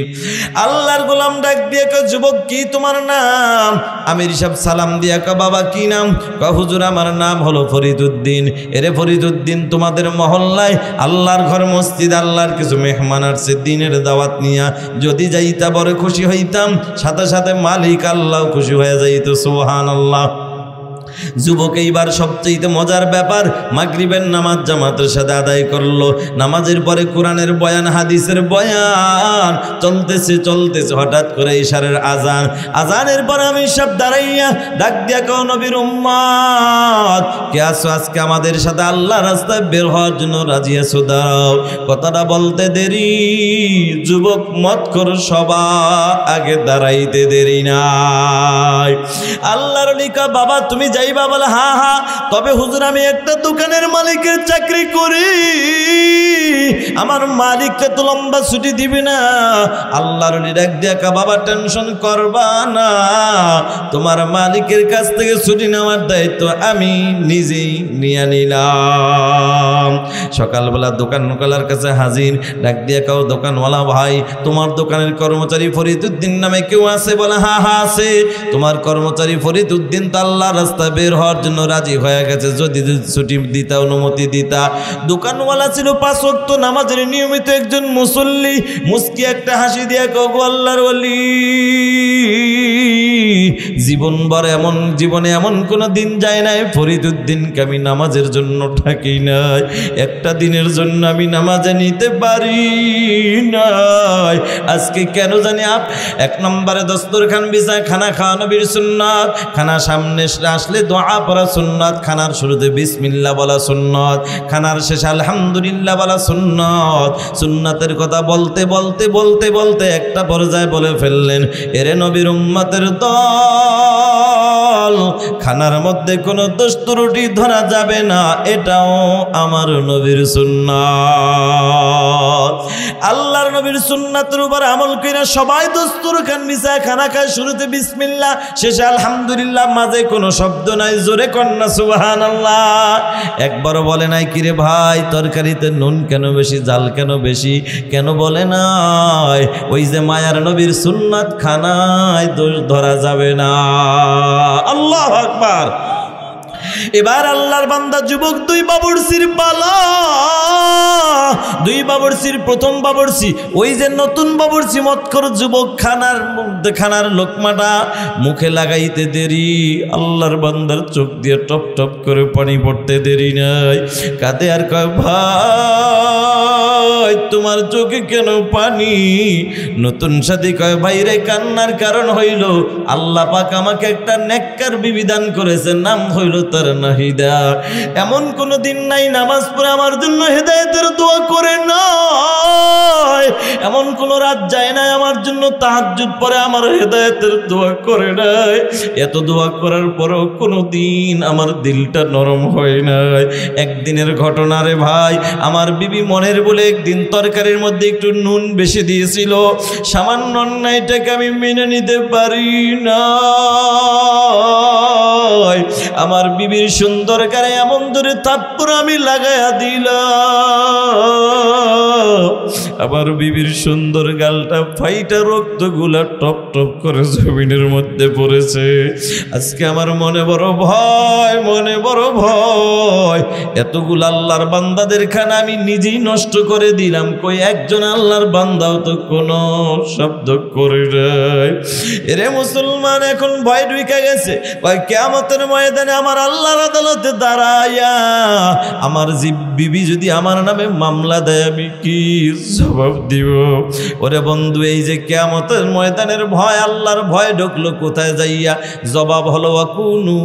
আল্লাহর গোলাম ডাক দিয়ে কয়, যুবক কি তোমার নাম? আমির সাহেব সালাম দিয়া কয়, বাবা কি নাম? কয়, হুজুর আমার নাম হলো ফরিদুদ্দিন। এরে ফরিদুদ্দিন, তোমাদের মহল্লায় আল্লাহর ঘর মসজিদ আল্লাহর কিছু মেহমান আসছে দ্বীনের দাওয়াত নিয়া, যদি যাইতা বড় খুশি হইতাম, সাথে সাথে মালিক আল্লাহ খুশি হয়ে যাইত। সুবহানাল্লাহ। যুবক এইবার সবচেয়ে মজার ব্যাপার, মাগরিবের নামাজ জামাতের সাথে আদায় করলো। নামাজের পরে কোরআনের বয়ান, হাদিসের বয়ান চলতেছে চলতেছে, হঠাৎ করে ইশারের আজান। আজানের পর আমি সব দাঁড়াইয়া ডাক দিয়া কও, নবীর উম্মত কে আছো আজকে আমাদের সাথে আল্লাহ রাস্তায় বের হওয়ার জন্য রাজি আছো? দাঁড়াও। কথাটা বলতে দেরি, যুবক মৎকর সবার আগে দাঁড়াইতে দেরি নাই। আল্লাহর লিখা, বাবা তুমি যাইবা? বলে হ্যাঁ হ্যাঁ। তবে হুজুর আমি একটা দোকানের মালিকের চাকরি করি, আমার মালিককে তো লম্বা ছুটি দিবি না। আল্লাহর ডাক দিয়া কা, বাবা টেনশন করবা না, তোমার মালিকের কাছ থেকে ছুটি নেওয়ার দায়িত্ব আমি নিজেই নিয়ে নিলাম। সকালবেলা দোকানওয়ালার কাছে হাজির, ডাক দিয়া কাও, দোকানওয়ালা ভাই তোমার দোকানের কর্মচারী ফরিদুদ্দিন নামে কেউ আছে? বলে হ্যাঁ হ্যাঁ আছে। তোমার কর্মচারী ফরিদুদ্দিন তো আল্লাহ রাস্তায় বের হওয়ার জন্য রাজি হয়ে গেছে, যদি ছুটি দিতা, অনুমতি দিতা। দোকানওয়ালা ছিল 5 ওয়াক্ত নামাজের নিয়মিত একজন মুসল্লি। মুস্কি একটা হাসি দিয়া কও, আল্লাহর ওলি জীবনে এমন কোনো দিন যায় নাই ফরিদুদ্দিনকে আমি নামাজের জন্য ঠাকি নাই, একটা দিনের জন্য আমি নামাজে নিতে পারি নাই। আজকে কেন জানি এক নম্বরে দস্তরখান বিছায় খানা খাওয়া নবীর সুন্নাত, খানা সামনে আসলে দোয়া পড়া সুন্নাত, খানার শুরুতে বিসমিল্লাহ বলা সুন্নাত, খানার শেষে আলহামদুলিল্লাহ বলা সুন্নাত। সুন্নাতের কথা বলতে বলতে বলতে বলতে একটা পর্যায়ে বলে ফেললেন, এরে নবীর উম্মতের দল, ফল, খানার মধ্যে কোনো দোষ ত্রুটি ধরা যাবে না, এটাও আমার নবীর সুন্নাত। আল্লাহর নবীর সুন্নাতের উপর আমল কইরা সবাই দস্তরখান মিশা খানা খায়, শুরুতে বিসমিল্লাহ, শেষে আলহামদুলিল্লাহ, মাঝে কোনো শব্দ নাই, জোরে কন্যা সুবহানাল্লাহ। একবার বলে নাই কিরে ভাই তরকারিতে নুন কেন বেশি, জাল কেন বেশি, কেন বলে নাই? ওই যে মায়ার নবীর সুন্নাত, খানায় দোষ ধরা যাবে না। আল্লাহু আকবার। এবার আল্লাহর বান্দা যুবক, দুই বাবুর্চির পালা। দুই বাবুর্চির প্রথম বাবুর্চি, ওই যে নতুন বাবুর্চি মৎখর যুবক, খানার লোকমাটা মুখে লাগাইতে দেরি, আল্লাহর বান্দার চোখ দিয়ে টপ টপ করে পানি পড়তে দেরি নাই, কাঁদে আর কয় ভাই তোমার চোখে কেন পানি? নতুন সাথী কয় ভাই রে, কান্নার কারণ হইল আল্লাহ পাক আমাকে একটা নেককার বিবি দান করেছে, নাম হইল তার নাহিদা। এমন কোনো দিন নাই নামাজ পড়ে আমার জন্য হেদায়েতের দোয়া করে নাই, এমন কোনো রাত যায় নাই আমার জন্য তাহাজ্জুদ পড়ে আমার হেদায়েতের দোয়া করে নাই। এত দোয়া করার পরেও কোনো দিন আমার দিলটা নরম হয় নাই। একদিনের ঘটনা রে ভাই, আমার বিবি মনের বলে একদিন তরকারির মধ্যে একটু নুন বেশি দিয়েছিল, সামান্য অন্যায়টাকে আমি মেনে নিতে পারি না। আমার বিবির সুন্দর গায়ে এমন ধরে থাপ্পড় আমি লাগাইয়া দিলাম, আমার বিবির সুন্দর গালটা ফাইটা রক্তগুলা টপ টপ করে জমিনের মধ্যে পড়েছে। আজকে আমার মনে বড় ভয়, মনে বড় ভয়। এতগুলো আল্লাহর বান্দাদের খানা আমি নিজেই নষ্ট করে দিলাম, কই একজন আল্লাহর বান্দাও তো কোনো শব্দ করে নাই। এরে মুসলমান, এখন ভয় ঢুকে গেছে। কয় কিয়ামতের ময়দানে আমার আল্লাহর আদালতে দাঁড়াইয়া আমার বিবি যদি আমার নামে মামলা দেয়, আমি কি জবাব দিব? ওরে বন্ধু, এই যে কিয়ামতের ময়দানের ভয়, আল্লাহর ভয় ঢুকলো কোথায় যাইয়া? জবাব হলো ওয়াকুনু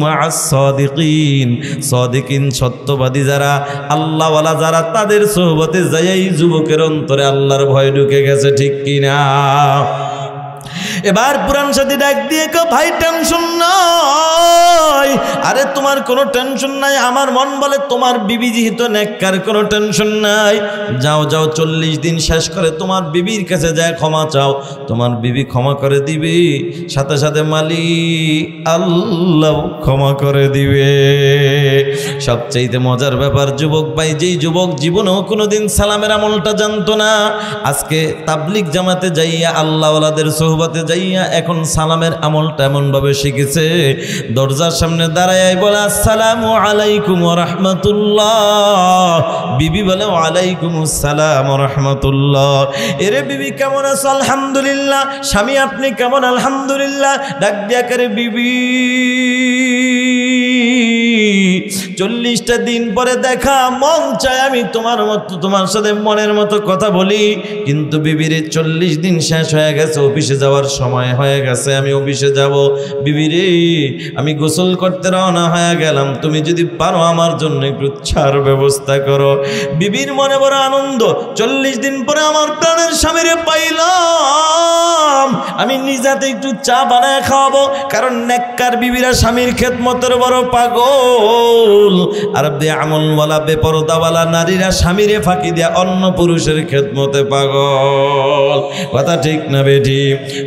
মা'আস সাদিকিন। সাদিকিন সত্যবাদী যারা, আল্লাহওয়ালা যারা, তাদের সোহবতে যাইয়াই যুবকের অন্তরে আল্লাহর ভয় ঢুকে গেছে, ঠিক কিনা? এবার পুরান সাথী ডাক দিয়ে কো, ভাই টেনশন নাই। আরে তোমার কোনো টেনশন নাই, আমার মন বলে তোমার বিবি যেহেতু নেককার, কোনো টেনশন নাই। যাও যাও, 40 দিন শেষ করে তোমার বিবির কাছে যায় ক্ষমা চাও, তোমার বিবি ক্ষমা করে দিবে, সাথে সাথে মালিক আল্লাহ ক্ষমা করে দিবে। সবচাইতে মজার ব্যাপার যুবক ভাই, যেই যুবক জীবনেও কোনোদিন সালামের আমলটা জানতো না, আজকে তাবলিগ জামাতে যাইয়া আল্লাহওয়ালাদের সোহবতে যাইয়া এখন সালামের আমলটা এমনভাবে শিখেছে, দরজার সামনে দাঁড়ায় বলে আসসালামু আলাইকুম ওয়া রাহমাতুল্লাহ, বিবি বলে ওয়ালাইকুম আসসালাম ওয়া রাহমাতুল্লাহ। এরে বিবি কেমন আছো? আলহামদুলিল্লাহ। স্বামী আপনি কেমন? আলহামদুলিল্লাহ। ডাক দিয়া করে, বিবি 40টা দিন পরে দেখা, মন চায় আমি তোমার সাথে মনের মতো কথা বলি, কিন্তু বিবিরে 40 দিন শেষ হয়ে গেছে, অফিসে যাওয়ার সময় হয়ে গেছে, আমি অফিসে যাব। বিবিরে আমি গোসল করতে রওনা হয়ে গেলাম, তুমি যদি পারো আমার জন্য একটু ছাড় ব্যবস্থা করো। বিবির মনে বড় আনন্দ, 40 দিন পরে আমার প্রাণের স্বামীরে পাইলাম, আমি নিজাতে একটু চা বানায় খাওয়াবো। কারণ নেককার বিবিরা স্বামীর খেদমতের বড় পাগল, আর বেআমলওয়ালা বেপরদাওয়ালা নারীরা স্বামীরে ফাঁকি দেয়া অন্য পুরুষের খেদমতে পাগল। কথা ঠিক না বেঠি?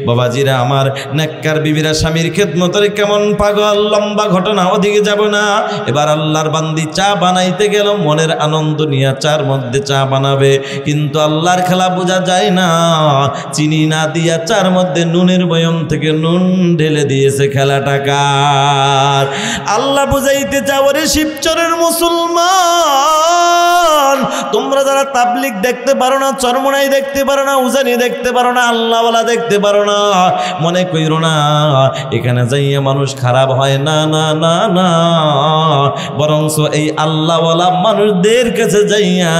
বাবাজিরা আমার, নেককার বিবিরা স্বামীর খেদমতের কেমন পাগল, লম্বা ঘটনা, ওদিকে যাব না। এবার আল্লাহর বান্দি চা বানাইতে গেল, মনের আনন্দ নিয়ে চার মধ্যে চা বানাবে, কিন্তু আল্লাহর খেলা বোঝা যায় না, চিনি না দিয়া চার মধ্যে নুনের বয়ম থেকে নুন ঢেলে দিয়েছে। খেলাটা কার? আল্লাহ বুঝাইতে চাও রে শিবচরের মুসলমান, তোমরা যারা তাবলিগ দেখতে পারো না, চরমনাই দেখতে পারো না, উজানি দেখতে পারো না, আল্লাহওয়ালা দেখতে পারো না, মনে কইরো না এখানে যাইয়া মানুষ খারাপ হয় না, না না না, বরঞ্চ এই আল্লাহওয়ালা মানুষদের কাছে যাইয়া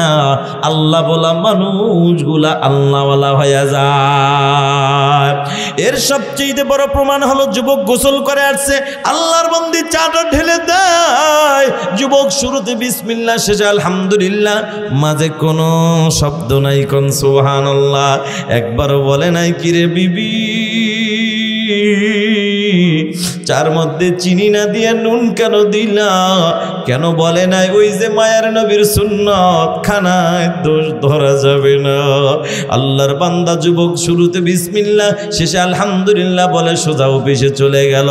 আল্লাহ বলা মানুষগুলা আল্লাহওয়ালা হয়ে যায়। এর সবচেয়ে বড় প্রমাণ হলো যুবক গোসল করে আসছে, আল্লাহর বান্দি চাটা ঢেলে দেয়। যুবক শুরুতে বিসমিল্লাহ, শেষে আলহামদুলিল্লাহ, মাঝে কোনো শব্দ নাই, কোন সুবহানাল্লাহ একবারও বলে নাই কিরে বিবি চার মধ্যে চিনি না দিয়ে নুন কেন দিলা? কেন বলে নাই ওই যে মায়ার নবীর সুন্নত, খানায় দোষ ধরা যাবে না। আল্লাহর বান্দা যুবক শুরুতে বিসমিল্লাহ, শেষে আলহামদুলিল্লাহ বলে সোজা অফিসে চলে গেল।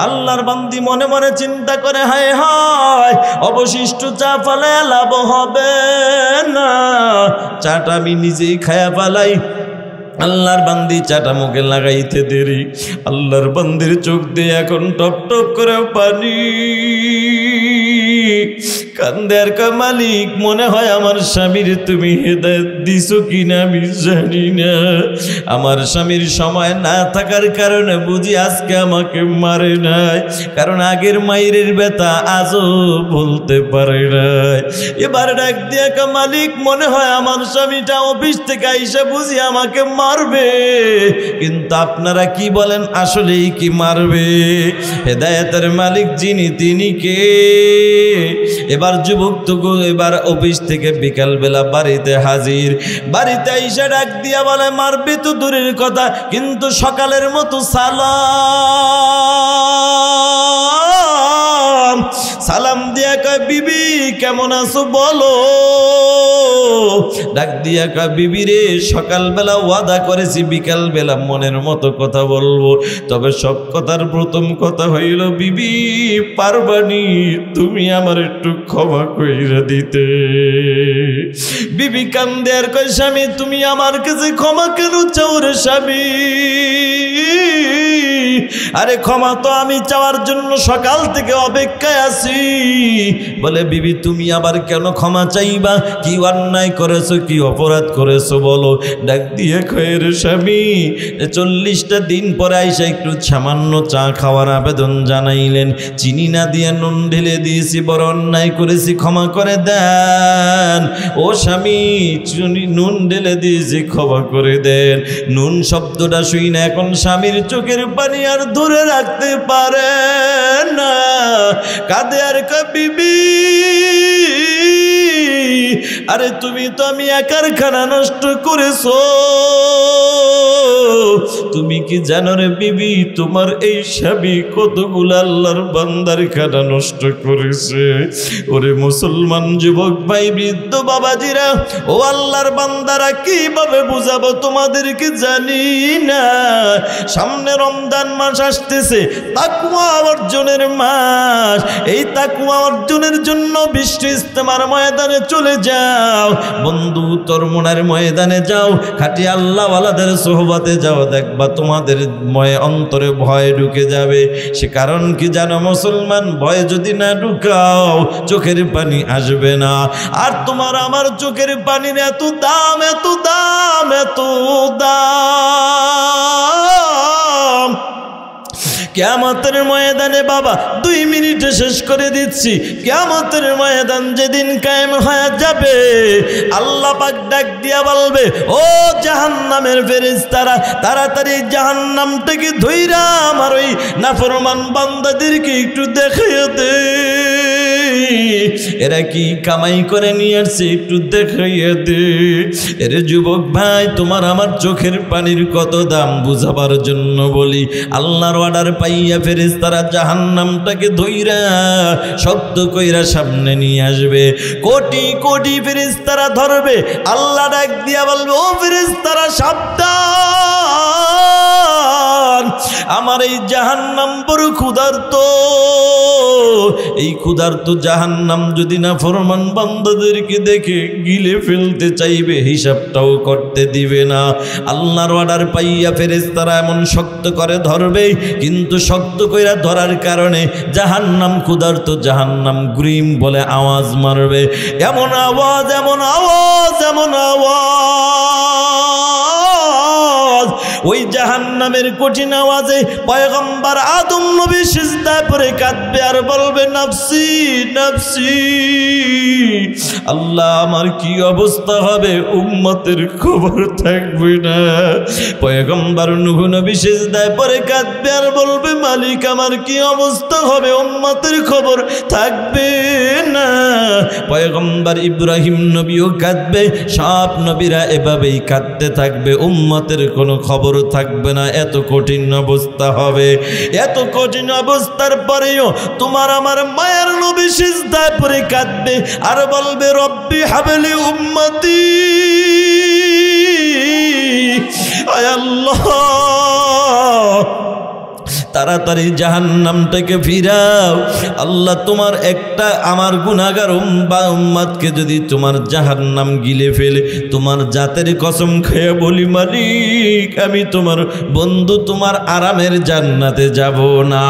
আল্লাহর বান্দি মনে মনে চিন্তা করে, হায় হায় অবশিষ্ট চা ফালায় লাভ হবে না, চাটা আমি নিজেই খায়া ফালাই। আল্লাহর বান্দি চাটা মুখে লাগাইতে দেরি, আল্লাহর বান্দির চোখ দিয়ে এখন টপ টপ করে পানি। কান্দে আর কয়, মালিক মনে হয় আমার স্বামীর তুমি হেদায়েত দিছো কিনা আমি জানি না। আমার স্বামীর সময় না থাকার কারণে বুঝি আজকে আমাকে মারে নাই, কারণ আগের মায়ের ব্যথা আজও বলতে পারে নাই। এবার ডাক দিয়ে কয়, মালিক মনে হয় আমার স্বামীটা অফিস থেকে আইসা বুঝি আমাকে মারবে, কিন্তু আপনারা কি বলেন আসলেই কি মারবে? হেদায়েতের মালিক যিনি তিনি কে? এবার যুবক তো এবার অফিস থেকে বিকাল বেলা বাড়িতে হাজির। বাড়িতে আইসা ডাক দিয়া বলে, মারবে তো দূরের কথা, কিন্তু সকালের মতো সালাম দিয়া কয়, বিবি কেমন আছো বলো। ডাক দিয়া কয়, বিবি রে সকালবেলা ওয়াদা করেছি বিকাল বেলা মনের মতো কথা বলবো, তবে সব কথার প্রথম কথা হইল বিবি পারবানি তুমি আমার একটু ক্ষমা কইরা দিতে। বিবি কান্দে আর কয়, স্বামী তুমি আমার কাছে ক্ষমা কেন চাও রে স্বামী? আরে ক্ষমা তো আমি চাওয়ার জন্য সকাল থেকে অপেক্ষায় আছি। বলে, বিবি তুমি আবার কেন ক্ষমা চাইবা? কি অন্যায় করেছো, কি অপরাধ করেছো বলো। ডাক দিয়ে কয়, রে স্বামী 40টা দিন পরে আইসা একটু সামান্য চা খাওয়ার আবেদন জানাইলেন, চিনি না দিয়ে নুন ঢেলে দিয়েছি, বড় অন্যায় করেছি, ক্ষমা করে দেন। ও স্বামী নুন ঢেলে দিয়েছি, ক্ষমা করে দেন। নুন শব্দটা শুই না এখন স্বামীর চোখের পানি আর ধরে রাখতে পারে না, কাঁদে আর কয়, বিবি আরে তুমি তো আমি একার খানা নষ্ট করেছো। তুমি কি জানো রে বিবি, তোমার এই স্বামী কতগুলো আল্লাহর বান্দার খানা নষ্ট করেছে। ওরে মুসলমান যুবক ভাই, বৃদ্ধ বাবাজিরা, ও আল্লাহর বান্দারা, কিভাবে বুঝাবো তোমাদেরকে জানি না। সামনে রমজান মাস আসতেছে, তাকওয়া অর্জনের মাস। এই তাকওয়া অর্জনের জন্য বিশ্ব ইজতেমার ময়দানে চলে যাও বন্ধু, তোর মনের ময়দানে যাও, খাঁটি আল্লাহওয়ালাদের সোহবতে যাও, দেখবা তোমাদের অন্তরে ভয় ঢুকে যাবে। সে কারণ কি জানো মুসলমান? ভয় যদি না ঢুকাও চোখের পানি আসবে না। আর তোমার আমার চোখের পানির এত দাম, এত দাম, এত দাম। কিয়ামতের ময়দানে বাবা 2 মিনিটে শেষ করে দিচ্ছি, কিয়ামতের ময়দান যেদিন কায়েম হয়ে যাবে, আল্লাহ পাক ডাক দিয়া বলবে, ও জাহান্নামের ফেরেশতারা, তাড়াতাড়ি জাহান্নামটাকে ধইরা আমার ওই নাফরমান বান্দাদেরকে একটু দেখাইয়া দে। এরা কি কামাই করে নিয়ে আসছে, একটু দেখাইয়া দে। এর যুবক ভাই, তোমার আমার চোখের পানির কত দাম বুঝাবার জন্য বলি, আল্লাহর অর্ডার পাইয়া ফেরেশতারা জাহান্নামটাকে ধইরা শক্ত কইরা সামনে নিয়ে আসবে। কোটি কোটি ফেরেশতারা ধরবে। আল্লাহ ডাক দিয়া বলবে, ও ফেরেশতারা সাবধান, আমার এই জাহান্নাম বড় ক্ষুধার্ত। এই ক্ষুধার্ত জাহান্নাম যদি না ফরমান বান্দাদেরকে দেখে গিলে ফেলতে চাইবে, হিসাবটাও করতে দিবে না। আল্লাহর অর্ডার পাইয়া ফেরেশতারা এমন শক্ত করে ধরবে, কিন্তু শক্ত কইরা ধরার কারণে জাহান্নাম ক্ষুধার্ত জাহান্নাম গ্রিম বলে আওয়াজ মারবে। এমন আওয়াজ, এমন আওয়াজ, এমন আওয়াজ, ওই জাহান্নামের কঠিন আওয়াজে পয়গম্বর আদম নবী সিজদায় পড়ে কাঁদবে আর বলবে, নফসি নফসি। আল্লাহ আমার কি অবস্থা হবে, উম্মতের খবর থাকবে না। পয়গম্বর নূহ নবী সিজদায় পড়ে কাঁদবে আর বলবে, মালিক আমার কি অবস্থা হবে, উম্মতের খবর থাকবে না। পয়গম্বর ইব্রাহিম নবীও কাঁদবে, সব নবীরা এভাবেই কাঁদতে থাকবে, উম্মতের কোনো খবর খবর থাকবে না, এত কঠিন অবস্থা হবে। এত কঠিন অবস্থার পরেও তোমার আমার মায়ের নবী সিজদায় পড়ে কাঁদবে আর বলবে রব্বি হাবলি উম্মতি, আয় আল্লাহ তাড়াতাড়ি জাহান্নাম থেকে ফিরাও। আল্লাহ তোমার একটা আমার গুনাহগার উম্মতকে যদি তোমার জাহান্নাম গিলে ফেলে, তোমার জাতের কসম খেয়ে বলি মালিক আমি তোমার বন্ধু, তোমার আরামের জান্নাতে যাব না।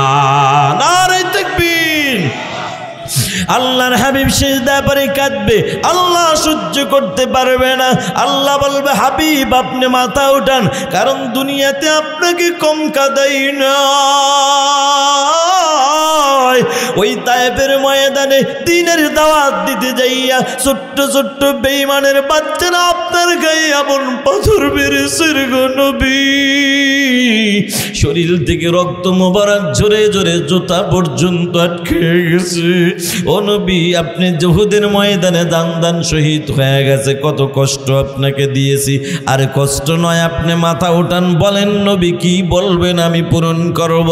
নারে তাকবীর। আল্লাহর হাবিব সিজদায় পড়ে কাঁদবে, আল্লাহ সহ্য করতে পারবে না। আল্লাহ বলবে হাবিব আপনি মাথা উঠান, কারণ দুনিয়াতে আপনাকে কম কাঁদাই না। ওই তায়েফের ময়দানে দ্বীনের দাওয়াত দিতে যাইয়া ছোট্ট ছোট্ট বেঈমানের বাচ্চারা আপনার গায়ে এমন পাথর মেরেছে গো নবী, শরীর থেকে রক্ত মোবারক ঝরে ঝরে জুতা পর্যন্ত আটকে গেছে। ও নবী আপনি জুহুদের ময়দানে দান শহীদ হয়ে গেছে, কত কষ্ট আপনাকে দিয়েছি। আর কষ্ট নয়, আপনি মাথা উঠান, বলেন নবী কি বলবেন আমি পূরণ করব।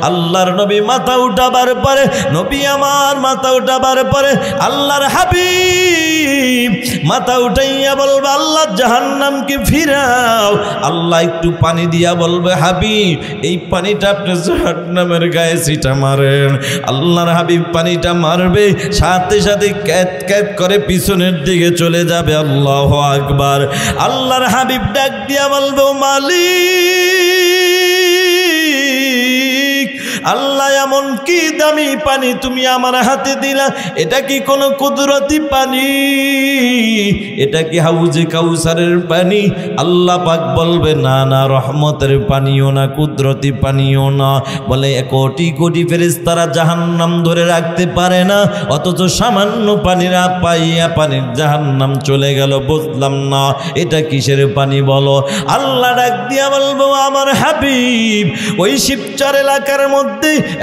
আল্লাহর নবী মাথা উঠাবার পরে, নবী আমার মাথা উঠাবার পরে আল্লাহর হাবিব মাথা উঠাইয়া বলবে আল্লাহ জাহান্নামকে ফিরাও। আল্লাহ একটু পানি দিয়া বলবে হাবিব এই পানিটা আপনি জাহান্নামের গায়ে ছিটা মারেন। আল্লাহর হাবিব পানিটা মারবে, সাথে সাথে ক্যাত ক্যাত করে পিছনের দিকে চলে যাবে। আল্লাহু আকবার। আল্লাহর হাবিব ডাক দিয়া বলবে ও মালিক, আল্লাহ এমন কি দামি পানি তুমি আমার হাতে দিলা, এটা কি কোনো কুদরতি পানি, এটা কি হাউজে কাউসারের পানি? আল্লাহ পাক বলবে না না, রহমতের পানিও না, কুদরতি পানিও না। বলে কোটি কোটি ফেরেশতারা জাহান্নাম ধরে রাখতে পারে না, অথচ সামান্য পানিরা পাইয়া পানির জাহান্নাম চলে গেল। বুঝলাম না এটা কিসের পানি বলো। আল্লাহ ডাক দিয়া বলবো আমার হাবিব ওই শিবচর এলাকার মধ্যে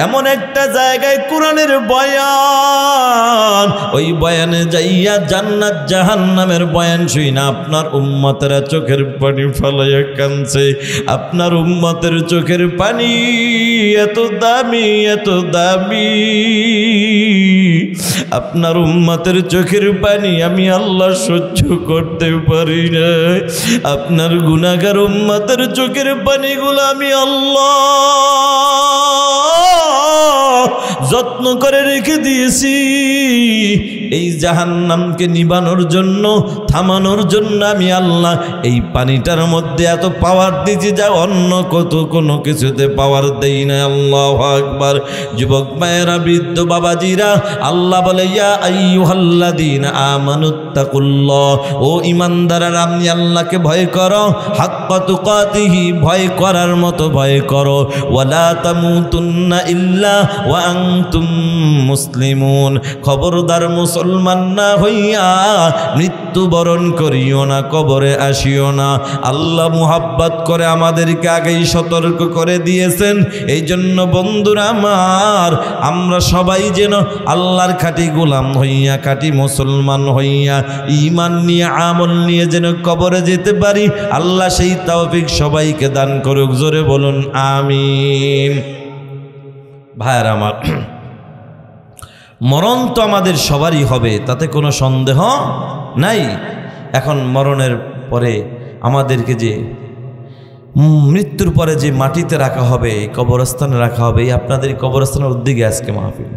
এমন একটা জায়গায় কোরআনের বয়ান, ওই বয়ানে যাইয়া জান্নাত জাহান্নামের বয়ান শুই না আপনার উম্মতেরা চোখের পানি ফলাইয়া কাঁদছে। আপনার উম্মতের চোখের পানি এত দামি, এত দামি, আপনার উম্মতের চোখের পানি আমি আল্লাহ সহ্য করতে পারি না। আপনার গুনাহগার উম্মতের চোখের পানিগুলো আমি আল্লাহ যত্ন করে রেখে দিয়েছি। এই জাহান্নামকে নিবানোর জন্য, থামানোর জন্য আমি আল্লাহ এই পানিটার মধ্যে এত পাওয়ার দিয়েছি যা অন্য কোনো কিছুতে পাওয়ার দেই না। আল্লাহু আকবার। যুবক মায়েরা, বৃদ্ধ বাবাজিরা, আল্লাহ বলে ইয়া আইয়ুহাল্লাযীনা আমানুত্তাকুল্লাহ, ও ঈমানদাররা আপনি আল্লাহকে ভয় করো, হাক্কা তুকাতিহি, ভয় করার মতো ভয় করো, ওয়ালা তামুতুন্না ইল্লা ওয়া আনতুম মুসলিমুন, খবরদার মুসলমান না হইয়া মৃত্যুবরণ করিও না, কবরে আসিও না। আল্লাহ মুহাব্বত করে আমাদেরকে আগেই সতর্ক করে দিয়েছেন। এই জন্য বন্ধুরা আমার, আমরা সবাই যেন আল্লাহর খাঁটি গোলাম হইয়া, খাঁটি মুসলমান হইয়া, ঈমান নিয়ে, আমল নিয়ে যেন কবরে যেতে পারি। আল্লাহ সেই তৌফিক সবাইকে দান করুক। জোরে বলুন আমিন। ভাইয়ের আমার, মরণ তো আমাদের সবারই হবে, তাতে কোনো সন্দেহ নাই। এখন মরণের পরে আমাদেরকে যে মৃত্যুর পরে যে মাটিতে রাখা হবে, কবরস্থানে রাখা হবে, এই আপনাদের কবরস্থানের উদ্যোগে আজকে মাহফিল।